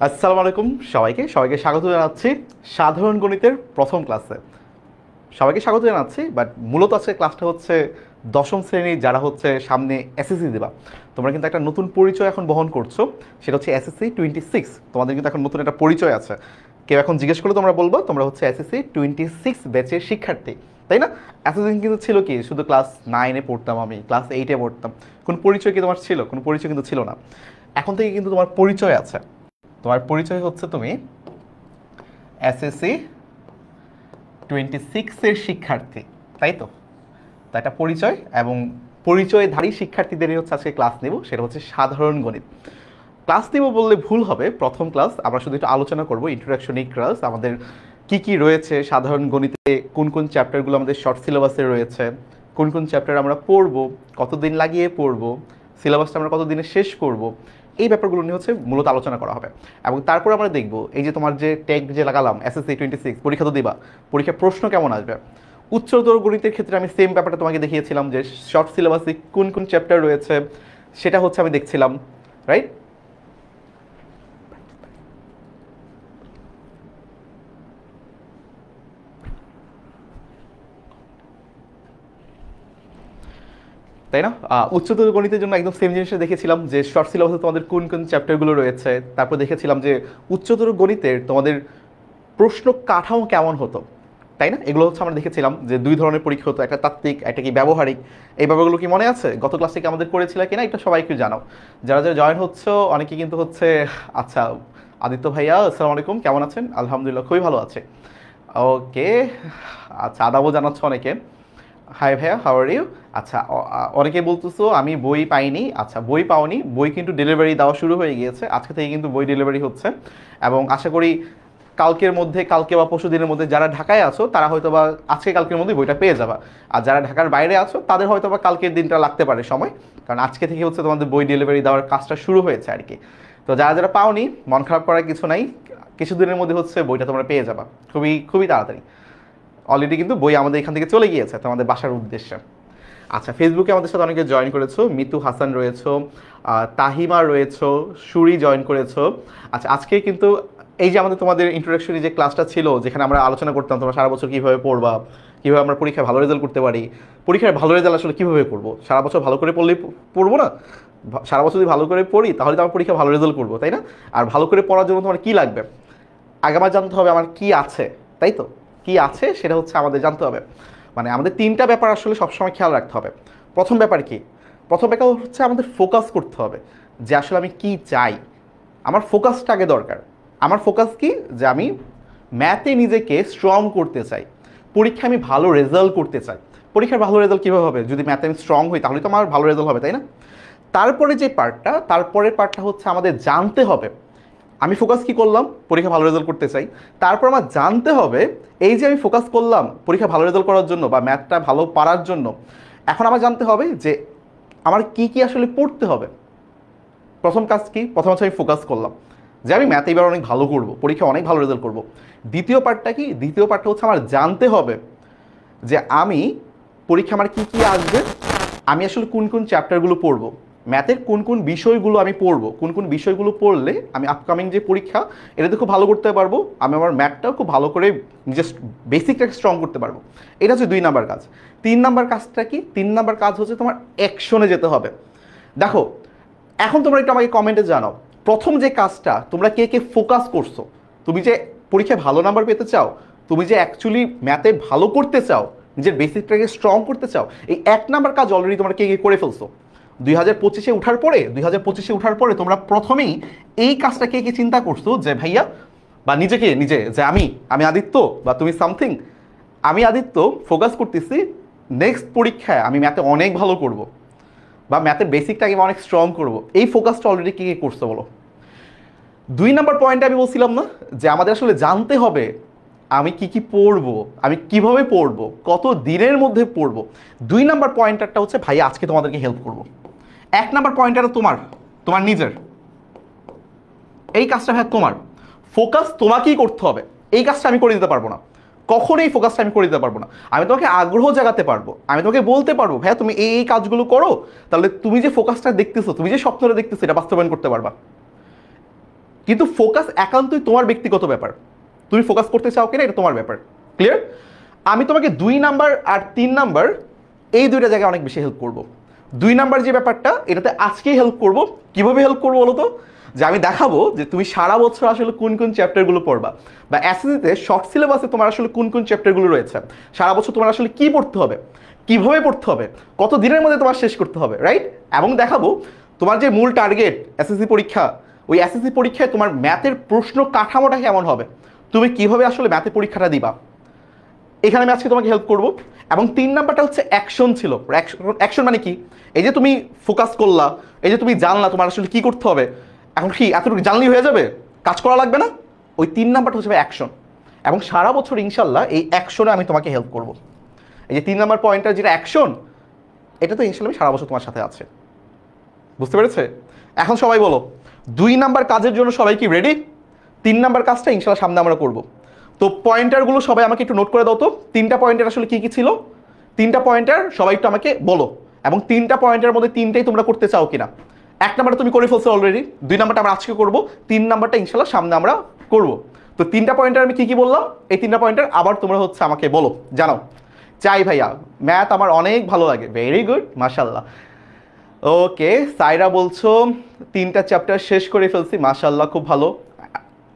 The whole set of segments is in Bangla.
আসসালামু আলাইকুম সবাইকে সবাইকে স্বাগত জানাচ্ছি সাধারণ গণিতের প্রথম ক্লাসে। সবাইকে স্বাগত জানাচ্ছি, বাট মূলত আজকে ক্লাসটা হচ্ছে দশম শ্রেণীর যারা হচ্ছে সামনে এসএসসি দেবা। তোমরা কিন্তু একটা নতুন পরিচয় এখন বহন করছো, সেটা হচ্ছে এসএসসি 26। তোমাদের কিন্তু এখন নতুন একটা পরিচয় আছে। কেউ এখন জিজ্ঞেস করলে তোমরা বলবো তোমরা হচ্ছে এসএসসি 26 ব্যাচের শিক্ষার্থী, তাই না? এতদিন কিন্তু ছিল কি, শুধু ক্লাস 9-এ পড়তাম, আমি ক্লাস 8-এ পড়তাম। কোন পরিচয় কি তোমার ছিল? কোনো পরিচয় কিন্তু ছিল না। এখন থেকে কিন্তু তোমার পরিচয় আছে। তোমার পরিচয় হচ্ছে তুমি এসএসসি 26-এর শিক্ষার্থী, তাই তো? তা একটা পরিচয়, এবং পরিচয়ধারী শিক্ষার্থীদেরই হচ্ছে আজকে ক্লাস নেব, সেটা হচ্ছে সাধারণ গণিত। ক্লাস নেব বললে ভুল হবে, প্রথম ক্লাস। আমরা শুধু একটু আলোচনা করব, ইন্ট্রোডাকশনিক ক্লাস। আমাদের কি কি রয়েছে সাধারণ গণিতে, কোন কোন চ্যাপ্টারগুলো আমাদের শর্ট সিলেবাসে রয়েছে, কোন কোন চ্যাপ্টার আমরা পড়বো, কতদিন লাগিয়ে পড়বো, সিলেবাসটা আমরা কতদিনে শেষ করব, এই ব্যাপারগুলো নিয়ে হচ্ছে মূলত আলোচনা করা হবে। এবং তারপর আমরা দেখব এই যে তোমার যে ট্যাগ যে লাগালাম এসএসসি 26, পরীক্ষা তো দিবা, পরীক্ষার প্রশ্ন কেমন আসবে। উচ্চতর গণিতের ক্ষেত্রে আমি সেম ব্যাপারটা তোমাকে দেখিয়েছিলাম যে শর্ট সিলেবাসে কোন কোন চ্যাপ্টার রয়েছে, সেটা হচ্ছে আমি দেখছিলাম, রাইট? তাই না? উচ্চতর গণিতের জন্য একদম সেম জিনিসটা দেখেছিলাম যে শর্ট সিলেবাসে তোমাদের কোন কোন চ্যাপ্টারগুলো রয়েছে। তারপর দেখেছিলাম যে উচ্চতর গণিতের তোমাদের প্রশ্ন কাঠামো কেমন হতো, তাই না? এগুলো হচ্ছে আমরা দেখেছিলাম যে দুই ধরনের পরীক্ষা হতো, একটা তাত্ত্বিক, একটা কি ব্যবহারিক। এই ব্যাপারগুলো কি মনে আছে? গত ক্লাসে কি আমাদের করেছিল কিনা এটা সবাই একটু জানাও। যারা যারা জয়েন হচ্ছে অনেকে কিন্তু হচ্ছে। আচ্ছা, আদিত্য ভাইয়া আসসালামু আলাইকুম, কেমন আছেন? আলহামদুলিল্লাহ, খুবই ভালো আছে। ওকে, আচ্ছা, আদাবও জানাচ্ছ অনেকে। হাই ভাইয়া, হাউ আর ইউ? আচ্ছা, অনেকে বলতেছো আমি বই পাইনি। আচ্ছা, বই পাওনি, বই কিন্তু ডেলিভারি দেওয়া শুরু হয়ে গিয়েছে, আজকে থেকে কিন্তু বই ডেলিভারি হচ্ছে। এবং আশা করি কালকের মধ্যে, কালকে বা পরশু দিনের মধ্যে যারা ঢাকায় আছো তারা হয়তো বা আজকে কালকের মধ্যে বইটা পেয়ে যাবা। আর যারা ঢাকার বাইরে আছো তাদের হয়তো বা কালকের দিনটা লাগতে পারে সময়, কারণ আজকে থেকে হচ্ছে তোমাদের বই ডেলিভারি দেওয়ার কাজটা শুরু হয়েছে আর কি। তো যারা যারা পাওনি, মন খারাপ করার কিছু নাই, কিছুদিনের মধ্যে হচ্ছে বইটা তোমরা পেয়ে যাবা, খুবই খুবই তাড়াতাড়ি। অলরেডি কিন্তু বই আমাদের এখান থেকে চলে গিয়েছে তোমাদের বাসার উদ্দেশ্যে। আচ্ছা, ফেসবুকে আমাদের সাথে অনেকে জয়েন করেছো, মিতু হাসান রয়েছো, তাহিমা রয়েছো, সুরি জয়েন করেছো। আচ্ছা, আজকে কিন্তু এই যে আমাদের তোমাদের ইন্ট্রোডাকশনারি যে ক্লাসটা ছিল, যেখানে আমরা আলোচনা করতাম তোমরা সারা বছর কীভাবে পড়বা, কীভাবে আমরা পরীক্ষায় ভালো রেজাল্ট করতে পারি। পরীক্ষায় ভালো রেজাল্ট আসলে কীভাবে করবো? সারা বছর ভালো করে পড়লেই পড়বো না। সারা বছর যদি ভালো করে পড়ি তাহলে তো আমার পরীক্ষা ভালো রেজাল্ট করবো, তাই না? আর ভালো করে পড়ার জন্য তোমার কী লাগবে? আগে আমার জানতে হবে আমার কি আছে, তাই তো? কি আছে সেটা হচ্ছে আমাদের জানতে হবে। মানে আমাদের তিনটা ব্যাপার আসলে সবসময় খেয়াল রাখতে হবে। প্রথম ব্যাপার কি? প্রথম ব্যাপার হচ্ছে আমাদের ফোকাস করতে হবে যে আসলে আমি কি চাই। আমার ফোকাসটা আগে দরকার। আমার ফোকাস কি? যে আমি ম্যাথে নিজেকে স্ট্রং করতে চাই, পরীক্ষায় আমি ভালো রেজাল্ট করতে চাই। পরীক্ষার ভালো রেজাল্ট কীভাবে হবে? যদি ম্যাথে আমি স্ট্রং হই তাহলে তো আমার ভালো রেজাল্ট হবে, তাই না? তারপরে যে পার্টটা, তারপরের পার্টটা হচ্ছে আমাদের জানতে হবে আমি ফোকাস কি করলাম, পরীক্ষা ভালো রেজাল্ট করতে চাই। তারপর আমার জানতে হবে এই যে আমি ফোকাস করলাম পরীক্ষা ভালো রেজাল্ট করার জন্য বা ম্যাথটা ভালো পারার জন্য, এখন আমার জানতে হবে যে আমার কি কি আসলে পড়তে হবে। প্রথম কাজ কি? প্রথম হচ্ছে আমি ফোকাস করলাম যে আমি ম্যাথে এবার অনেক ভালো করব, পরীক্ষা অনেক ভালো রেজাল্ট করব। দ্বিতীয় পার্টটা কি? দ্বিতীয় পার্টটা হচ্ছে আমার জানতে হবে যে আমি পরীক্ষা আমার কি কি আসবে, আমি আসলে কোন কোন চ্যাপ্টারগুলো পড়বো, ম্যাথের কোন কোন বিষয়গুলো আমি পড়বো, কোন কোন বিষয়গুলো পড়লে আমি আপকামিং যে পরীক্ষা এটাতে খুব ভালো করতে পারবো, আমি আমার ম্যাথটাও খুব ভালো করে নিজের বেসিকটাকে স্ট্রং করতে পারবো। এটা হচ্ছে 2 নাম্বার কাজ। 3 নাম্বার কাজটা কি? 3 নাম্বার কাজ হচ্ছে তোমার অ্যাকশনে যেতে হবে। দেখো, এখন তোমরা একটু আমাকে কমেন্টে জানাও, প্রথম যে কাজটা তোমরা কে কে ফোকাস করছো। তুমি যে পরীক্ষায় ভালো নাম্বার পেতে চাও, তুমি যে অ্যাকচুয়ালি ম্যাথে ভালো করতে চাও, নিজের বেসিকটাকে স্ট্রং করতে চাও, এই 1 নাম্বার কাজ অলরেডি তোমরা কে কে করে ফেলছো। 2025-এ উঠার পরে তোমরা প্রথমেই এই কাজটা কে কে চিন্তা করছো যে ভাইয়া, বা নিজেকে নিজে যে আমি আমি আদিত্য, বা তুমি সামথিং, আমি আদিত্য ফোকাস করতেছি নেক্সট পরীক্ষায় আমি ম্যাথে অনেক ভালো করব, বা ম্যাথের বেসিকটাকে অনেক স্ট্রং করব। এই ফোকাসটা অলরেডি কে কে করছো বলো? 2 নাম্বার পয়েন্টে আমি বলছিলাম না যে আমাদের আসলে জানতে হবে আমি কি কি পড়বো, আমি কিভাবে পড়বো, কত দিনের মধ্যে পড়বো। 2 নাম্বার পয়েন্টারটা হচ্ছে ভাই আজকে তোমাদেরকে হেল্প করবো। 1 নাম্বার পয়েন্টারটা তোমার, তোমার নিজের। এই কাজটা ভাই তোমার, ফোকাস তোমাকেই করতে হবে। এই কাজটা আমি করে দিতে পারবো না, কখনোই ফোকাসটা আমি করে দিতে পারবো না। আমি তোমাকে আগ্রহ জাগাতে পারবো, আমি তোমাকে বলতে পারবো ভাইয়া তুমি এই এই কাজগুলো করো, তাহলে তুমি যে ফোকাসটা দেখতেছো, তুমি যে স্বপ্নটা দেখতেছো এটা বাস্তবায়ন করতে পারবা। কিন্তু ফোকাস একান্তই তোমার ব্যক্তিগত ব্যাপার, তুমি ফোকাস করতে চাও কিনা এটা তোমার ব্যাপার। ক্লিয়ার? আমি তোমাকে 2 নাম্বার আর 3 নাম্বার এই দুইটা জায়গায় অনেক বেশি হেল্প করব। 2 নাম্বার যে ব্যাপারটা এটাতে আজকেই হেল্প করব। কিভাবে হেল্প করবো বলো তো? যে আমি দেখাবো যে তুমি সারা বছর আসলে কোন কোন চ্যাপ্টারগুলো পড়বা, বা এসএসসিতে শর্ট সিলেবাসে তোমার আসলে কোন কোন চ্যাপ্টারগুলো রয়েছে, সারা বছর তোমার আসলে কি পড়তে হবে, কিভাবে পড়তে হবে, কত দিনের মধ্যে তোমার শেষ করতে হবে, রাইট? এবং দেখাবো তোমার যে মূল টার্গেট এসএসসি পরীক্ষা, ওই এসএসসি পরীক্ষায় তোমার ম্যাথের প্রশ্ন কাঠামোটা কেমন হবে, তুমি কিভাবে আসলে ম্যাথের পরীক্ষাটা দিবা, এখানে আমি আজকে তোমাকে হেল্প করবো। এবং 3 নাম্বারটা হচ্ছে অ্যাকশন ছিল। অ্যাকশন মানে কি? এই যে তুমি ফোকাস করলা, এই যে তুমি জানলা তোমার আসলে কি করতে হবে, এখন কি এতটুকু জানলেই হয়ে যাবে, কাজ করা লাগবে না? ওই 3 নাম্বারটা হচ্ছে অ্যাকশন। এবং সারা বছর ইনশাল্লাহ এই অ্যাকশনে আমি তোমাকে হেল্প করব। এই যে 3 নাম্বার পয়েন্টটা যেটা অ্যাকশন, এটা তো ইনশাল্লাহ আমি সারা বছর তোমার সাথে আছে। বুঝতে পেরেছে? এখন সবাই বলো 2 নাম্বার কাজের জন্য সবাই কি রেডি? 3 নাম্বার কাজটা ইনশাল্লাহ সামনে আমরা করব। তো পয়েন্টারগুলো সবাই আমাকে একটু নোট করে দাও তো, 3টা পয়েন্টার আসলে কি কি ছিল, 3টা পয়েন্টার সবাই একটু আমাকে বলো। এবং 3টা পয়েন্টের মধ্যে 3টাই তোমরা করতে চাও কিনা। 1 নাম্বারটা তুমি করে ফেলছো অলরেডি, 2 নাম্বারটা আমরা আজকে করবো, 3 নাম্বারটা ইনশাল্লাহ সামনে আমরা করব। তো 3টা পয়েন্টার আমি কি কি বললাম, এই 3টা পয়েন্টার আবার তোমরা হচ্ছে আমাকে বলো, জানাও। চাই ভাইয়া ম্যাথ আমার অনেক ভালো লাগে, ভেরি গুড, মাশাল্লাহ। ওকে, সাইরা বলছো 3টা চ্যাপ্টার শেষ করে ফেলছি, মাশাল্লাহ, খুব ভালো।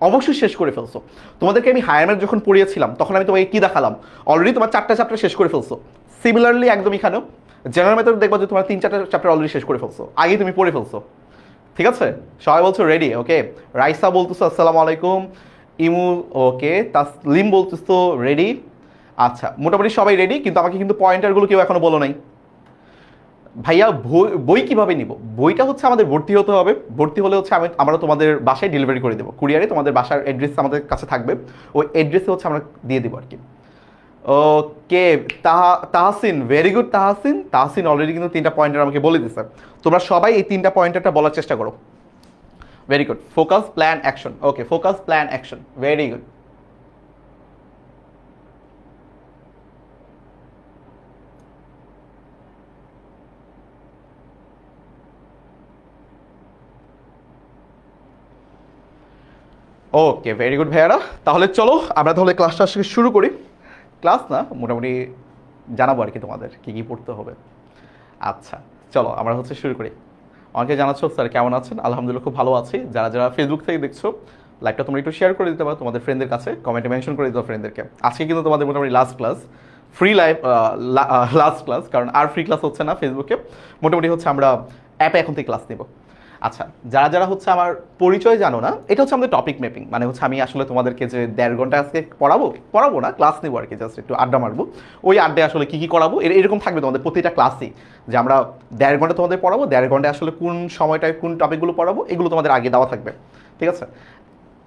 অবশ্যই শেষ করে ফেলছো। তোমাদেরকে আমি হায়ার ম্যাথ যখন পড়িয়েছিলাম তখন আমি তোমাকে কি দেখালাম, অলরেডি তোমার 4টা চ্যাপ্টার শেষ করে ফেলছো। সিমিলারলি একদম এখানেও জেনারেল ম্যাথের দেখবা যে তোমার 3-4টা চ্যাপ্টার অলরেডি শেষ করে ফেলছো, আগেই তুমি পড়ে ফেলছো। ঠিক আছে, সবাই বলছো রেডি? ওকে, রাইসা বলতেছো আসসালামু আলাইকুম, ইমু ওকে, তাসলিম বলতেছো রেডি। আচ্ছা, মোটামুটি সবাই রেডি, কিন্তু আমাকে কিন্তু পয়েন্টারগুলো কেউ এখনো বলো নাই। ভাইয়া বই কিভাবে নিব? বইটা হচ্ছে আমাদের ভর্তি হতে হবে, ভর্তি হলে হচ্ছে আমরা তোমাদের বাসায় ডেলিভারি করে দেবো, কুরিয়ারে তোমাদের বাসার অ্যাড্রেস আমাদের কাছে থাকবে, ওই অ্যাড্রেসে হচ্ছে আমরা দিয়ে দেবো আর কি। Okay, Tahsin, very good Tahsin. Tahsin already কিন্তু 3টা পয়েন্টার আমাকে বলে দিচ্ছে। তোমরা সবাই এই 3টা পয়েন্টারটা বলার চেষ্টা করো। Very good, focus plan action. Okay, focus plan action, very good. Okay, very good ভাইয়ারা। তাহলে চলো আমরা তাহলে ক্লাসটা আজকে শুরু করি। ক্লাস না, মোটামুটি জানাবো আর কি তোমাদের কী কী পড়তে হবে। আচ্ছা, চলো আমরা হচ্ছে শুরু করি। অনেকে জানাচ্ছ স্যার কেমন আছেন, আলহামদুলিল্লাহ খুব ভালো আছি। যারা যারা ফেসবুক থেকে দেখছো লাইভটা তোমরা একটু শেয়ার করে দিতে পারো তোমাদের ফ্রেন্ডদের কাছে, কমেন্টে মেনশন করে দিতে ফ্রেন্ডদেরকে। আজকে কিন্তু তোমাদের মোটামুটি last class, free live last class, কারণ আর ফ্রি ক্লাস হচ্ছে না ফেসবুকে। মোটামুটি হচ্ছে আমরা অ্যাপে এখন থেকে ক্লাস নেব। আচ্ছা, যারা যারা হচ্ছে আমার পরিচয় জানো না, এটা হচ্ছে আমাদের টপিক ম্যাপিং, মানে হচ্ছে আমি আসলে তোমাদেরকে যে 1.5 ঘন্টা আজকে পড়াবো না, ক্লাস নেবো আর কি, জাস্ট একটু আড্ডা মারবো। ওই আড্ডায় আসলে কী কী করাবো এরকম থাকবে তোমাদের প্রতিটা ক্লাসই, যে আমরা 1.5 ঘন্টা তোমাদের পড়াবো, 1.5 ঘন্টায় আসলে কোন সময়টায় কোন টপিকগুলো পড়াবো এগুলো তোমাদের আগে দেওয়া থাকবে। ঠিক আছে,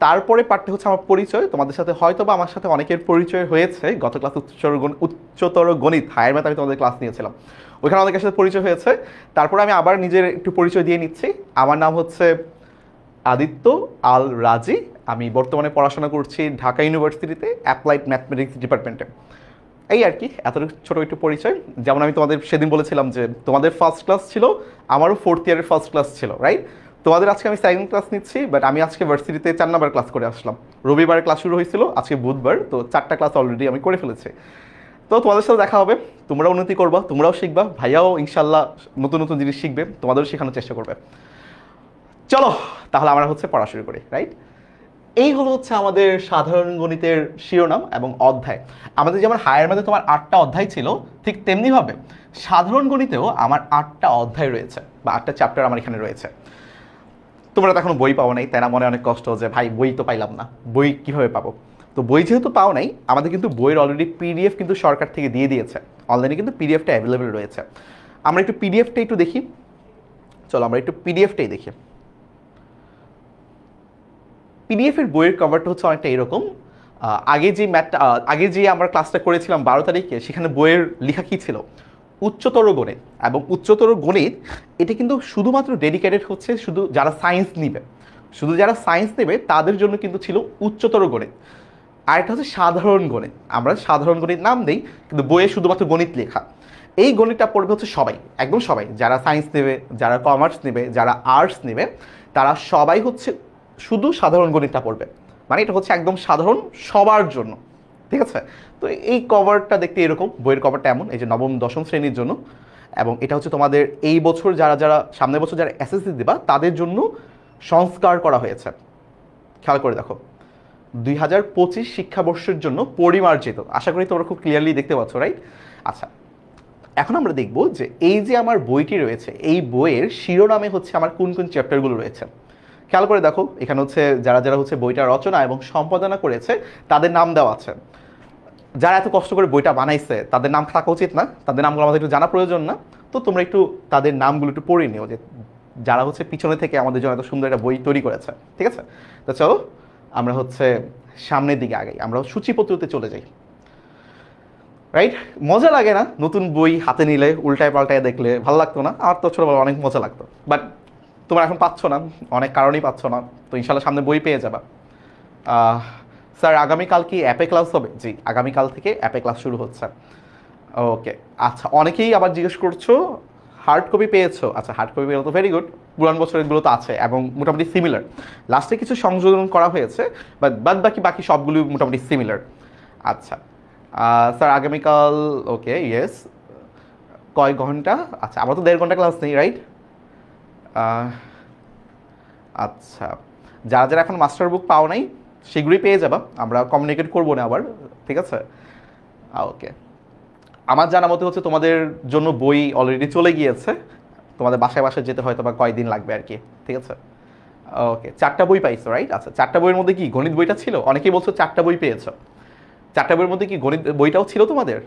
তারপরে পার্টটা হচ্ছে আমার পরিচয়। তোমাদের সাথে হয়তো বা আমার সাথে অনেকের পরিচয় হয়েছে, গত ক্লাস উচ্চতর গণিত হায়ার ম্যাথ আমি তোমাদের ক্লাস নিয়েছিলাম, ওইখানে অনেকের সাথে পরিচয় হয়েছে। তারপরে আমি আবার নিজের একটু পরিচয় দিয়ে নিচ্ছি। আমার নাম হচ্ছে আদিত্য আল রাজি, আমি বর্তমানে পড়াশোনা করছি ঢাকা ইউনিভার্সিটিতে অ্যাপ্লাইড ম্যাথমেটিক্স ডিপার্টমেন্টে। এই আর কি, এতটুকু ছোটো একটু পরিচয়। যেমন আমি তোমাদের সেদিন বলেছিলাম যে তোমাদের ফার্স্ট ক্লাস ছিল, আমারও 4th ইয়ারের ফার্স্ট ক্লাস ছিল, রাইট? তোমাদের আজকে আমি 2nd ক্লাস নিচ্ছি, বাট আমি আজকে ভার্সিটিতে 4 নাম্বার ক্লাস করে আসলাম। রবিবারে ক্লাস শুরু হয়েছিল, আজকে বুধবার, তো 4টা ক্লাস অলরেডি আমি করে ফেলেছি। তো তোমাদের সাথে দেখা হবে, তোমরা উন্নতি করবা, তোমরাও শিখবা, ভাইয়াও ইনশাল্লাহ নতুন নতুন জিনিস শিখবে, তোমাদেরও শেখানোর চেষ্টা করবে। চলো তাহলে আমরা হচ্ছে পড়া শুরু করি, রাইট? এই হলো হচ্ছে আমাদের সাধারণ গণিতের শিরোনাম এবং অধ্যায়। আমাদের যেমন হায়ার ম্যাথে তোমার 8টা অধ্যায় ছিল, ঠিক তেমনিভাবে সাধারণ গণিতেও আমার 8টা অধ্যায় রয়েছে, বা 8টা চ্যাপ্টার আমার এখানে রয়েছে। তোমরা তো এখনো বই পাও নাই, তাই না? মনে অনেক কষ্ট, যে ভাই বই তো পাইলাম না, বই কিভাবে পাবো? তো বই যেহেতু পাও নাই, আমাদের কিন্তু বইয়ের অলরেডি পিডিএফ কিন্তু সরকার থেকে দিয়ে দিয়েছে, অনলাইনে কিন্তু পিডিএফটা অ্যাভেলেবেল রয়েছে। আমরা একটু পিডিএফটা একটু দেখি, চলো আমরা একটু পিডিএফটাই দেখি। পিডিএফের বইয়ের কভারটা হচ্ছে অনেকটা এরকম। আগে যে আমরা ক্লাসটা করেছিলাম 12 তারিখে, সেখানে বইয়ের লেখা কী ছিল? উচ্চতর গণিত। এবং উচ্চতর গণিত এটা কিন্তু শুধুমাত্র ডেডিকেটেড হচ্ছে শুধু যারা সায়েন্স নেবে, শুধু যারা সায়েন্স নেবে তাদের জন্য কিন্তু ছিল উচ্চতর গণিত। আর একটা হচ্ছে সাধারণ গণিত, আমরা সাধারণ গণিত নাম দেই, কিন্তু বইয়ে শুধুমাত্র গণিত লেখা। এই গণিতটা পড়বে হচ্ছে সবাই, একদম সবাই, যারা সায়েন্স নেবে, যারা কমার্স নেবে, যারা আর্টস নেবে, তারা সবাই হচ্ছে শুধু সাধারণ গণিতটা পড়বে, মানে এটা হচ্ছে একদম সাধারণ সবার জন্য, ঠিক আছে। তো এই কভারটা দেখতে এরকম, বইয়ের কভারটা এমন, এই যে নবম দশম শ্রেণীর জন্য, এবং এটা হচ্ছে তোমাদের এই বছর যারা যারা সামনের বছর যারা এসএসসি দিবা তাদের জন্য সংস্কার করা হয়েছে। খেয়াল করে দেখো, 2025 শিক্ষাবর্ষের জন্য পরিমার্জিত, আশা করি তোমরা খুব ক্লিয়ারলি দেখতে পাচ্ছ, রাইট? আচ্ছা, এখন আমরা দেখব যে এই যে আমার বইটি রয়েছে, এই বইয়ের শিরোনামে হচ্ছে আমার কোন কোন চ্যাপ্টারগুলো রয়েছে। খেয়াল করে দেখো, এখানে হচ্ছে যারা যারা হচ্ছে বইটা রচনা এবং সম্পাদনা করেছে তাদের নাম দেওয়া আছে। যারা এত কষ্ট করে বইটা বানাইছে তাদের নাম থাকা উচিত না? তাদের নামগুলো আমাদের একটু জানা প্রয়োজন না? তো তোমরা একটু তাদের নামগুলো একটু পড়ে নিও, যে যারা হচ্ছে পিছনে থেকে আমাদের জন্য এত সুন্দর একটা বই তৈরি করেছে, ঠিক আছে? তো চলো আমরা হচ্ছে সামনের দিকে আগাই, আমরা সূচিপত্রতে চলে যাই, রাইট? মজা লাগে না নতুন বই হাতে নিলে উল্টায় পাল্টায় দেখলে? ভালো লাগতো না? আমার তো ছোটোবেলা অনেক মজা লাগতো, বাট তোমরা এখন পাচ্ছ না, অনেক কারণেই পাচ্ছ না। তো ইনশাল্লাহ সামনে বই পেয়ে যাবা। স্যার আগামীকাল কি অ্যাপে ক্লাস হবে? জি, আগামীকাল থেকে অ্যাপে ক্লাস শুরু হচ্ছে। ওকে, আচ্ছা, অনেকেই আবার জিজ্ঞেস করছো হার্ড কপি পেয়েছো। আচ্ছা, হার্ড কপি পেলে তো ভেরি গুড, পুরান বছরেরগুলো তো আছে এবং মোটামুটি সিমিলার। লাস্টে কিছু সংযোজন করা হয়েছে, বাট বাকি বাকি সবগুলো মোটামুটি সিমিলার। আচ্ছা স্যার আগামীকাল, ওকে ইয়েস, কয় ঘন্টা? আচ্ছা, আমরা তো 1.5 ঘন্টা ক্লাস নেই, রাইট? আচ্ছা, যারা যারা এখন মাস্টার বুক পাও নাই সেগুলোই পেয়ে যাবা, আমরা কমিউনিকেট করবো না আবার, ঠিক আছে? ওকে, আমার জানা মতে হচ্ছে তোমাদের জন্য বই অলরেডি চলে গিয়েছে, তোমাদের বাসায় বাসায় যেতে হয়তো বা কয়দিন লাগবে আর কি, ঠিক আছে? ওকে, 4টা বই পাইছো, রাইট? আচ্ছা, 4টা বইয়ের মধ্যে কি গণিত বইটা ছিল? অনেকেই বলছো 4টা বই পেয়েছো। 4টা বইয়ের মধ্যে কি গণিত বইটাও ছিল তোমাদের?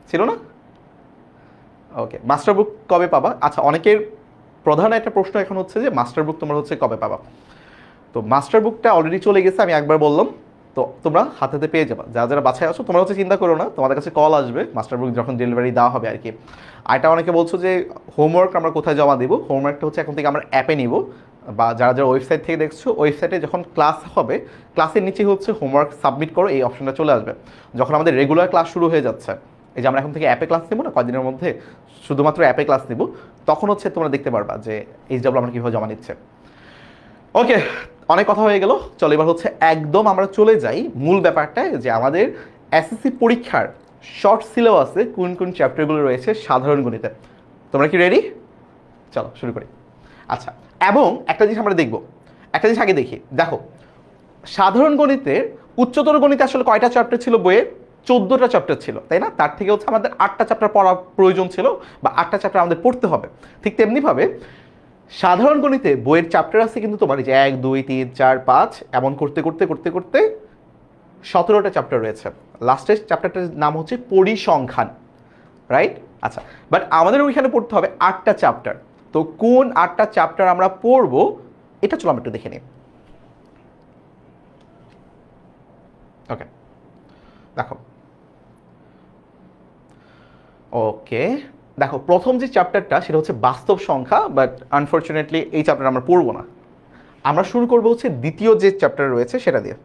ছিল না? ওকে, মাস্টার বুক কবে পাবা? আচ্ছা, অনেকের প্রধান একটা প্রশ্ন এখন হচ্ছে যে মাস্টার বুক তোমরা হচ্ছে কবে পাবা। তো মাস্টার বুকটা অলরেডি চলে গেছে, আমি একবার বললাম, তো তোমরা হাতে হাতে পেয়ে যাবা। যারা যারা বাছাই আছো তোমরা হচ্ছে চিন্তা করো না, তোমাদের কাছে কল আসবে মাস্টার বুক যখন ডেলিভারি দেওয়া হবে আর কি। আর এটা অনেকে বলছো যে হোমওয়ার্ক আমরা কোথায় জমা দিব? হোমওয়ার্কটা হচ্ছে এখন থেকে আমরা অ্যাপে নিব, বা যারা যারা ওয়েবসাইট থেকে দেখছো ওয়েবসাইটে যখন ক্লাস হবে ক্লাসের নিচে হচ্ছে হোমওয়ার্ক সাবমিট করো, এই অপশনটা চলে আসবে যখন আমাদের রেগুলার ক্লাস শুরু হয়ে যাচ্ছে। এই যে আমরা এখন থেকে অ্যাপে ক্লাস নেবো না কয়েকদিনের মধ্যে, শুধুমাত্র অ্যাপে ক্লাস নেব, তখন হচ্ছে তোমরা দেখতে পারবা যে এইচডব্লিউ আমরা কীভাবে জমা নিচ্ছে। ওকে, অনেক কথা হয়ে গেল, চলো এবার হচ্ছে একদম আমরা চলে যাই মূল ব্যাপারটায়, যে আমাদের এসএসসি পরীক্ষার শর্ট সিলেবাসে কোন কোন চ্যাপ্টারগুলো রয়েছে সাধারণ গণিতে। তোমরা কি রেডি? চলো শুরু করি। আচ্ছা, এবং একটা জিনিস আমরা দেখব, একটা জিনিস আগে দেখি। দেখো, সাধারণ গণিতের উচ্চতর গণিতে আসলে কয়টা চ্যাপ্টার ছিল বইয়ে? 14টা চ্যাপ্টার ছিল, তাই না? তার থেকে হচ্ছে আমাদের 8টা চ্যাপ্টার পড়া প্রয়োজন ছিল, বা 8টা চ্যাপ্টার আমাদের পড়তে হবে। ঠিক তেমনিভাবে সাধারণ গণিতে বইয়ের চ্যাপ্টার আছে কিন্তু তোমার এই যে 1 2 3 4 5 এমন করতে করতে করতে করতে 17টা চ্যাপ্টার রয়েছে। লাস্টের চ্যাপ্টারটার নাম হচ্ছে পরিসংখ্যান, রাইট? আচ্ছা, বাট আমাদের ওইখানে পড়তে হবে 8টা চ্যাপ্টার। তো কোন 8টা চ্যাপ্টার আমরা পড়বো এটা চলো আমরা একটু দেখে নিই। ওকে, দেখো, ওকে দেখো, প্রথম যে চ্যাপ্টারটা সেটা হচ্ছে বাস্তব সংখ্যা, বাট আনফর্চুনেটলি এই চ্যাপ্টার আমরা পড়বো না। আমরা শুরু করবো হচ্ছে দ্বিতীয় যে চ্যাপ্টার রয়েছে সেটা দিয়ে।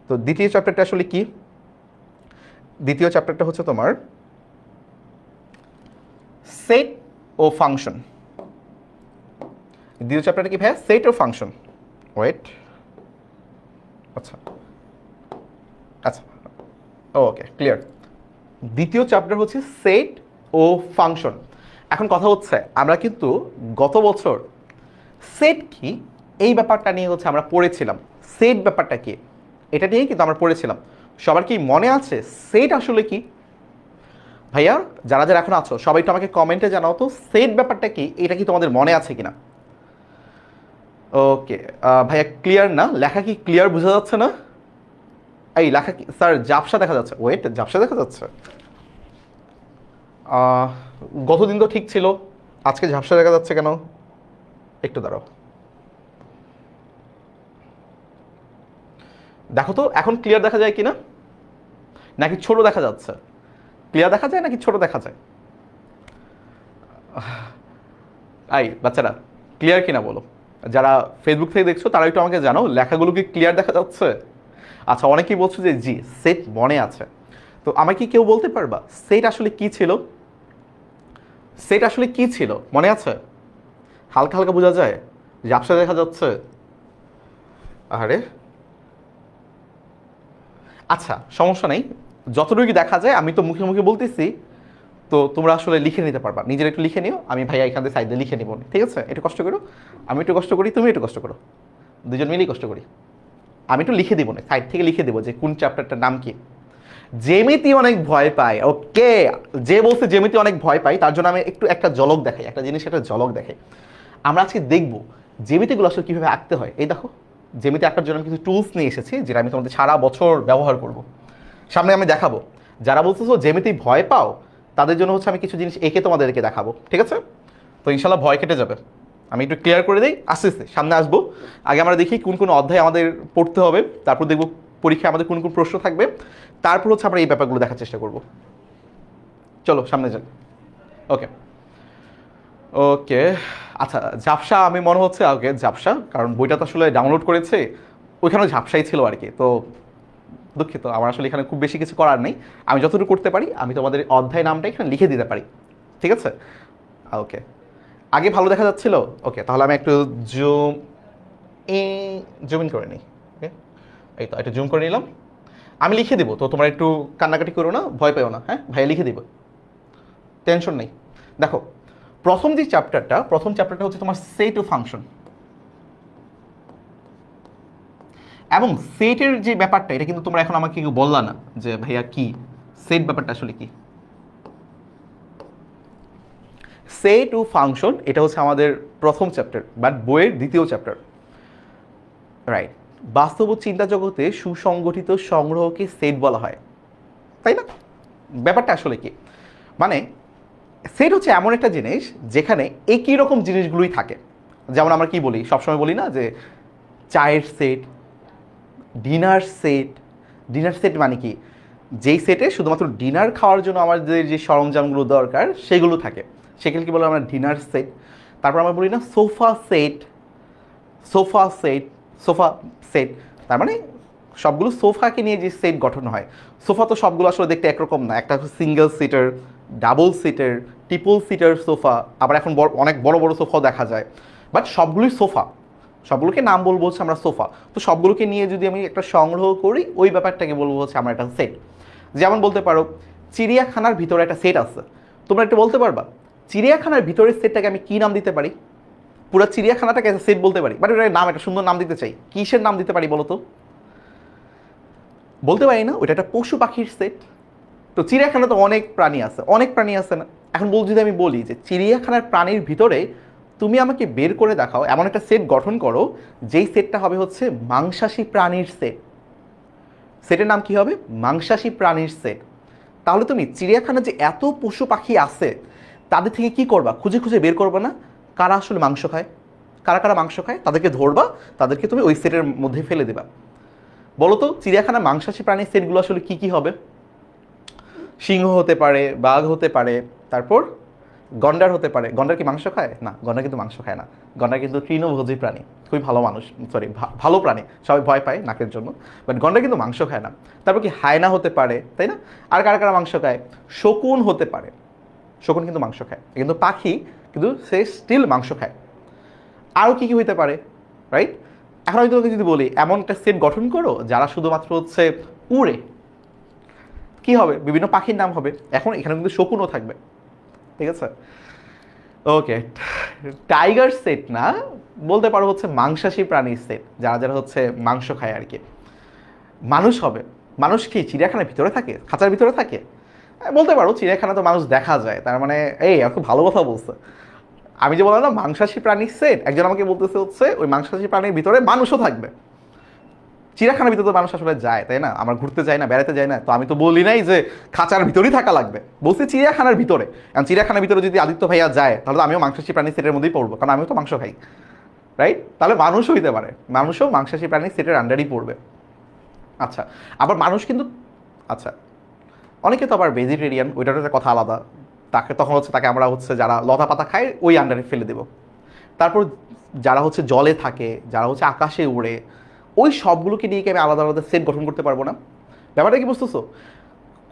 তো দ্বিতীয় চ্যাপ্টারটা আসলে কি? দ্বিতীয় চ্যাপ্টারটা হচ্ছে তোমার সেট ও ফাংশন। দ্বিতীয় চ্যাপ্টারটা কি ভাইয়া? সেট ও ফাংশন। ওয়েট, আচ্ছা আচ্ছা, ওকে ক্লিয়ার। দ্বিতীয় চ্যাপ্টার হচ্ছে সেট ও ফাংশন। এখন কথা হচ্ছে আমরা কিন্তু গত বছর সেট কি এই ব্যাপারটা নিয়ে হচ্ছে আমরা পড়েছিলাম। সেট ব্যাপারটা কি এটা নিয়েই কিন্তু আমরা পড়েছিলাম। সবার কি মনে আছে সেট আসলে কি? ভাইয়া যারা যারা এখন আছো সবাই তো আমাকে কমেন্টে জানাও তো সেট ব্যাপারটা কি, এটা কি তোমাদের মনে আছে কিনা? ওকে ভাইয়া ক্লিয়ার না, লেখা কি ক্লিয়ার বোঝা যাচ্ছে না? এই লেখা কি স্যার ঝাপসা দেখা যাচ্ছে? ওয়েট, ঝাপসা দেখা যাচ্ছে? গতদিন তো ঠিক ছিল, আজকে ঝাপসা দেখা যাচ্ছে কেন? একটু দাঁড়াও, দেখো তো এখন ক্লিয়ার দেখা যায় কিনা, নাকি ছোট দেখা যাচ্ছে? ক্লিয়ার দেখা যায় নাকি ছোট দেখা যায়? এই বাচ্চারা ক্লিয়ার কিনা বলো। যারা ফেসবুক থেকে দেখছো তারা একটু আমাকে জানো লেখাগুলো কি ক্লিয়ার দেখা যাচ্ছে? আচ্ছা, অনেকেই বলছো যে জি সেট মনে আছে। তো আমাকে কি কেউ বলতে পারবা সেট আসলে কি ছিল? সেট আসলে কি ছিল মনে আছে? হালকা হালকা বোঝা যায়, ঝাপসা দেখা যাচ্ছে? আরে আচ্ছা, সমস্যা নেই, যতটুকু দেখা যায় আমি তো মুখে মুখে বলতেছি, তো তোমরা আসলে লিখে নিতে পারবা, নিজের একটু লিখে নিও, আমি ভাইয়া এখান থেকে সাইডে লিখে নিব, ঠিক আছে? একটু কষ্ট করো, আমি একটু কষ্ট করি, তুমি একটু কষ্ট করো, দুজন মিলেই কষ্ট করি। আমি একটু লিখে দিব না, সাইড থেকে লিখে দেবো যে কোন চ্যাপ্টারটার নাম কি। জ্যামিতি অনেক ভয় পায়, ওকে, যে বলছে জ্যামিতি অনেক ভয় পাই তার জন্য আমি একটু একটা ঝলক দেখাই, একটা জিনিস একটা ঝলক দেখাই। আমরা আজকে দেখবো জ্যামিতিগুলো আসলে কীভাবে আঁকতে হয়। এই দেখো, জ্যামিতি আঁকার জন্য আমি কিছু টুলস নিয়ে এসেছি যেটা আমি তোমাদের সারা বছর ব্যবহার করব, সামনে আমি দেখাবো। যারা বলতেছো জ্যামিতি ভয় পাও তাদের জন্য হচ্ছে আমি কিছু জিনিস এঁকে তোমাদেরকে দেখাবো, ঠিক আছে? তো ইনশাল্লাহ ভয় কেটে যাবে। আমি একটু ক্লিয়ার করে দিই, আস্তে আস্তে সামনে আসবো। আগে আমরা দেখি কোন কোন অধ্যায় আমাদের পড়তে হবে, তারপর দেখবো পরীক্ষায় আমাদের কোন কোন প্রশ্ন থাকবে, তারপর হচ্ছে আমরা এই ব্যাপারগুলো দেখার চেষ্টা করব। চলো সামনে যান। ওকে ওকে, আচ্ছা ঝাপসা, আমি মনে হচ্ছে ওকে ঝাপসা, কারণ বইটা তো আসলে ডাউনলোড করেছে, ওইখানেও ঝাপসাই ছিল আর কি। তো দুঃখিত, আমার আসলে এখানে খুব বেশি কিছু করার নেই, আমি যতটুকু করতে পারি আমি তোমাদের অধ্যায় নামটা এখানে লিখে দিতে পারি, ঠিক আছে? ওকে, আগে ভালো দেখা যাচ্ছিল? ওকে, তাহলে আমি একটু জুম ইন করে নিই। ওকে, এই তো একটু জুম করে নিলাম, আমি লিখে দিব, তো তোমরা একটু কান্নাকাটি করো না, ভয় পেও না, হ্যাঁ ভাইয়া লিখে দিব, টেনশন নেই। দেখো প্রথম চ্যাপ্টারটা হচ্ছে তোমার সেট অফ ফাংশন, এবং সেটের যে ব্যাপারটা এটা কিন্তু তোমরা এখন আমাকে বললা না যে ভাইয়া কি সেট, ব্যাপারটা আসলে কি সেট অফ ফাংশন। এটা হচ্ছে আমাদের প্রথম চ্যাপ্টার, বাট বইয়ের দ্বিতীয় চ্যাপ্টার, রাইট? বাস্তব চিন্তা জগতে সুসংগঠিত সংগ্রহকে সেট বলা হয়, তাই না? ব্যাপারটা আসলে কি, মানে সেট হচ্ছে এমন একটা জিনিস যেখানে একই রকম জিনিসগুলোই থাকে। যেমন আমরা কি বলি, সবসময় বলি না যে চায়ের set, dinner set. Dinner set মানে কি, যেই সেটে শুধুমাত্র ডিনার খাওয়ার জন্য আমাদের যে সরঞ্জামগুলো দরকার সেগুলো থাকে, সেগুলো কি বলে আমরা ডিনার সেট। তারপর আমরা বলি না sofa set, sofa set, sofa set, তার মানে সবগুলো সোফাকে নিয়ে যে সেট গঠন হয়। সোফা তো সবগুলো আসলে দেখতে একরকম না, একটা single seater, double seater, triple seater sofa, আবার এখন অনেক বড় বড় সোফাও দেখা যায়, বাট সবগুলোই সোফা, সবগুলোকে নাম বলবো হচ্ছে আমরা সোফা। তো সবগুলোকে নিয়ে যদি আমি একটা সংগ্রহ করি ওই ব্যাপারটাকে বলবো হচ্ছে আমার একটা সেট। যেমন বলতে পারো চিড়িয়াখানার ভিতরে একটা সেট আছে, তোমরা একটু বলতে পারবা চিড়িয়াখানার ভিতরের সেটটাকে আমি কী নাম দিতে পারি? পুরো চিড়িয়াখানাটাকে সেট বলতে পারি, বাট ওটার নাম একটা সুন্দর নাম দিতে চাই, কিসের নাম দিতে পারি বলো তো? বলতে পারি না, ওইটা একটা পশু পাখির সেট। তো চিড়িয়াখানা তো অনেক প্রাণী আছে, অনেক প্রাণী আছে না? এখন যদি আমি বলি যে চিড়িয়াখানার প্রাণীর ভিতরে তুমি আমাকে বের করে দেখাও এমন একটা সেট গঠন করো যেই সেটটা হবে হচ্ছে মাংসাশী প্রাণীর সেট, সেটের নাম কি হবে? মাংসাশী প্রাণীর সেট। তাহলে তুমি চিড়িয়াখানায় যে এত পশু পাখি আছে তাদের থেকে কি করবা? খুঁজে খুঁজে বের করবা না কারা আসলে মাংস খায়, কারা কারা মাংস খায়, তাদেরকে ধরবা, তাদেরকে তুমি ওই সেটের মধ্যে ফেলে দেবা। বলো তো চিড়িয়াখানা মাংসাশী প্রাণীর সেটগুলো আসলে কি কি হবে? সিংহ হতে পারে, বাঘ হতে পারে, তারপর গন্ডার হতে পারে। গন্ডার কি মাংস খায়? না, গন্ডার কিন্তু মাংস খায় না, গন্ডার কিন্তু তৃণভোজী প্রাণী, খুবই ভালো মানুষ, সরি ভালো প্রাণী, সবাই ভয় পায় নাকের জন্য, বাট গন্ডার কিন্তু মাংস খায় না। তারপর কি হায়না হতে পারে, তাই না? আর কারা কারা মাংস খায়? শকুন হতে পারে, শকুন কিন্তু মাংস খায়, কিন্তু পাখি কিন্তু সে স্টিল মাংস খায়। আরও কী কী হইতে পারে, রাইট? এখন আমি তোমাকে যদি বলি এমন একটা সেট গঠন করো যারা শুধুমাত্র হচ্ছে উড়ে, কি হবে? বিভিন্ন পাখির নাম হবে। এখন এখানে কিন্তু শকুনও থাকবে, ঠিক আছে? ওকে, টাইগার সেট না, বলতে পারো হচ্ছে মাংসাশী প্রাণীর সেট, যারা যারা হচ্ছে মাংস খায় আর কি। মানুষ হবে, মানুষ কি চিড়িয়াখানার ভিতরে থাকে, খাঁচার ভিতরে থাকে? বলতে পারো চিড়িয়াখানা তো মানুষ দেখা যায়, তার মানে এই খুব ভালো কথা বলছে। আমি যে বললাম না মাংসাশী প্রাণীর সেট, একজন আমাকে বলতেছে হচ্ছে ওই মাংসাশী প্রাণীর ভিতরে মানুষও থাকবে। চিড়িয়াখানার ভিতরে তো মানুষ আসলে যায়, তাই না? আমরা ঘুরতে যাই না, বেড়াতে যাই না, তো আমি তো বলি নাই যে খাঁচার ভিতরেই থাকা লাগবে, বলছি চিড়িয়াখানার ভিতরে। কারণ চিড়িয়াখানার ভিতরে যদি আদিত্য ভাইয়া যায় তাহলে তো আমিও মাংসাশী প্রাণীর সেটের মধ্যেই পড়বো, কারণ আমিও তো মাংস খাই, রাইট? তাহলে মানুষও হইতে পারে, মানুষও মাংসাশী প্রাণীর সেটের আন্ডারই পড়বে। আচ্ছা, আবার মানুষ কিন্তু, আচ্ছা অনেকে তো আবার ভেজিটেরিয়ান, ওইটার একটা কথা আলাদা, তাকে তখন হচ্ছে তাকে আমরা হচ্ছে যারা লতা পাতা খায় ওই আন্ডারে ফেলে দেব। তারপর যারা হচ্ছে জলে থাকে, যারা হচ্ছে আকাশে উড়ে, ওই সবগুলোকে নিয়ে কি আমি আলাদা আলাদা সেট গঠন করতে পারবো না? ব্যাপারটা কি বুঝতেছো?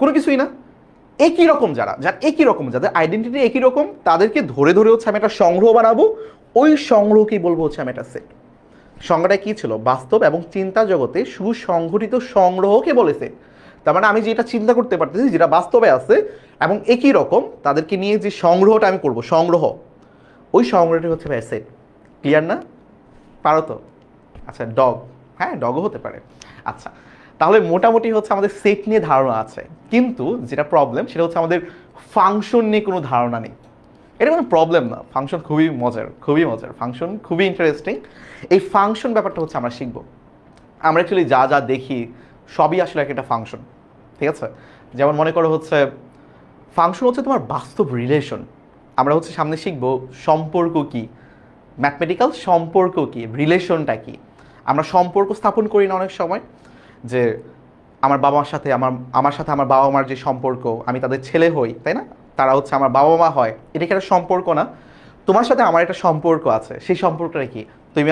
কোনো কিছুই না, একই রকম যারা একই রকম, যাদের আইডেন্টিটি একই রকম, তাদেরকে ধরে ধরে হচ্ছে আমি একটা সংগ্রহ বানাবো, ওই সংগ্রহকেই বলবো হচ্ছে আমি একটা সেট। সংজ্ঞাটা কি ছিল? বাস্তব এবং চিন্তা জগতে সুসংগঠিত সংগ্রহকে বলেছে। তার মানে আমি যেটা চিন্তা করতে পারতেছি, যেটা বাস্তবে আছে এবং একই রকম, তাদেরকে নিয়ে যে সংগ্রহটা আমি করব, সংগ্রহ, ওই সংগ্রহটি হচ্ছে ভাই সেট। ক্লিয়ার না? পারো তো? আচ্ছা, ডগ, হ্যাঁ ডগও হতে পারে। আচ্ছা, তাহলে মোটামুটি হচ্ছে আমাদের সেট নিয়ে ধারণা আছে, কিন্তু যেটা প্রবলেম সেটা হচ্ছে আমাদের ফাংশন নিয়ে কোনো ধারণা নেই। এটা কোনো প্রবলেম না, ফাংশন খুবই মজার, খুবই মজার, ফাংশন খুবই ইন্টারেস্টিং। এই ফাংশন ব্যাপারটা হচ্ছে আমরা শিখবো। আমরা অ্যাকচুয়ালি যা যা দেখি সবই আসলে একটা ফাংশন, ঠিক আছে? যেমন মনে করো হচ্ছে ফাংশন হচ্ছে তোমার বাস্তব রিলেশন। আমরা হচ্ছে সামনে শিখবো সম্পর্ক কি, ম্যাথমেটিক্যাল সম্পর্ক কি, রিলেশনটা কি। আমরা সম্পর্ক স্থাপন করি না অনেক সময়, যে আমার বাবার সাথে আমার সাথে আমার বাবা মার যে সম্পর্ক, আমি তাদের ছেলে হই, তাই না? তারা হচ্ছে আমার বাবা মা হয়, এটা কি একটা সম্পর্ক না? তোমার সাথে আমার একটা সম্পর্ক আছে, সেই সম্পর্কটা কি? তুমি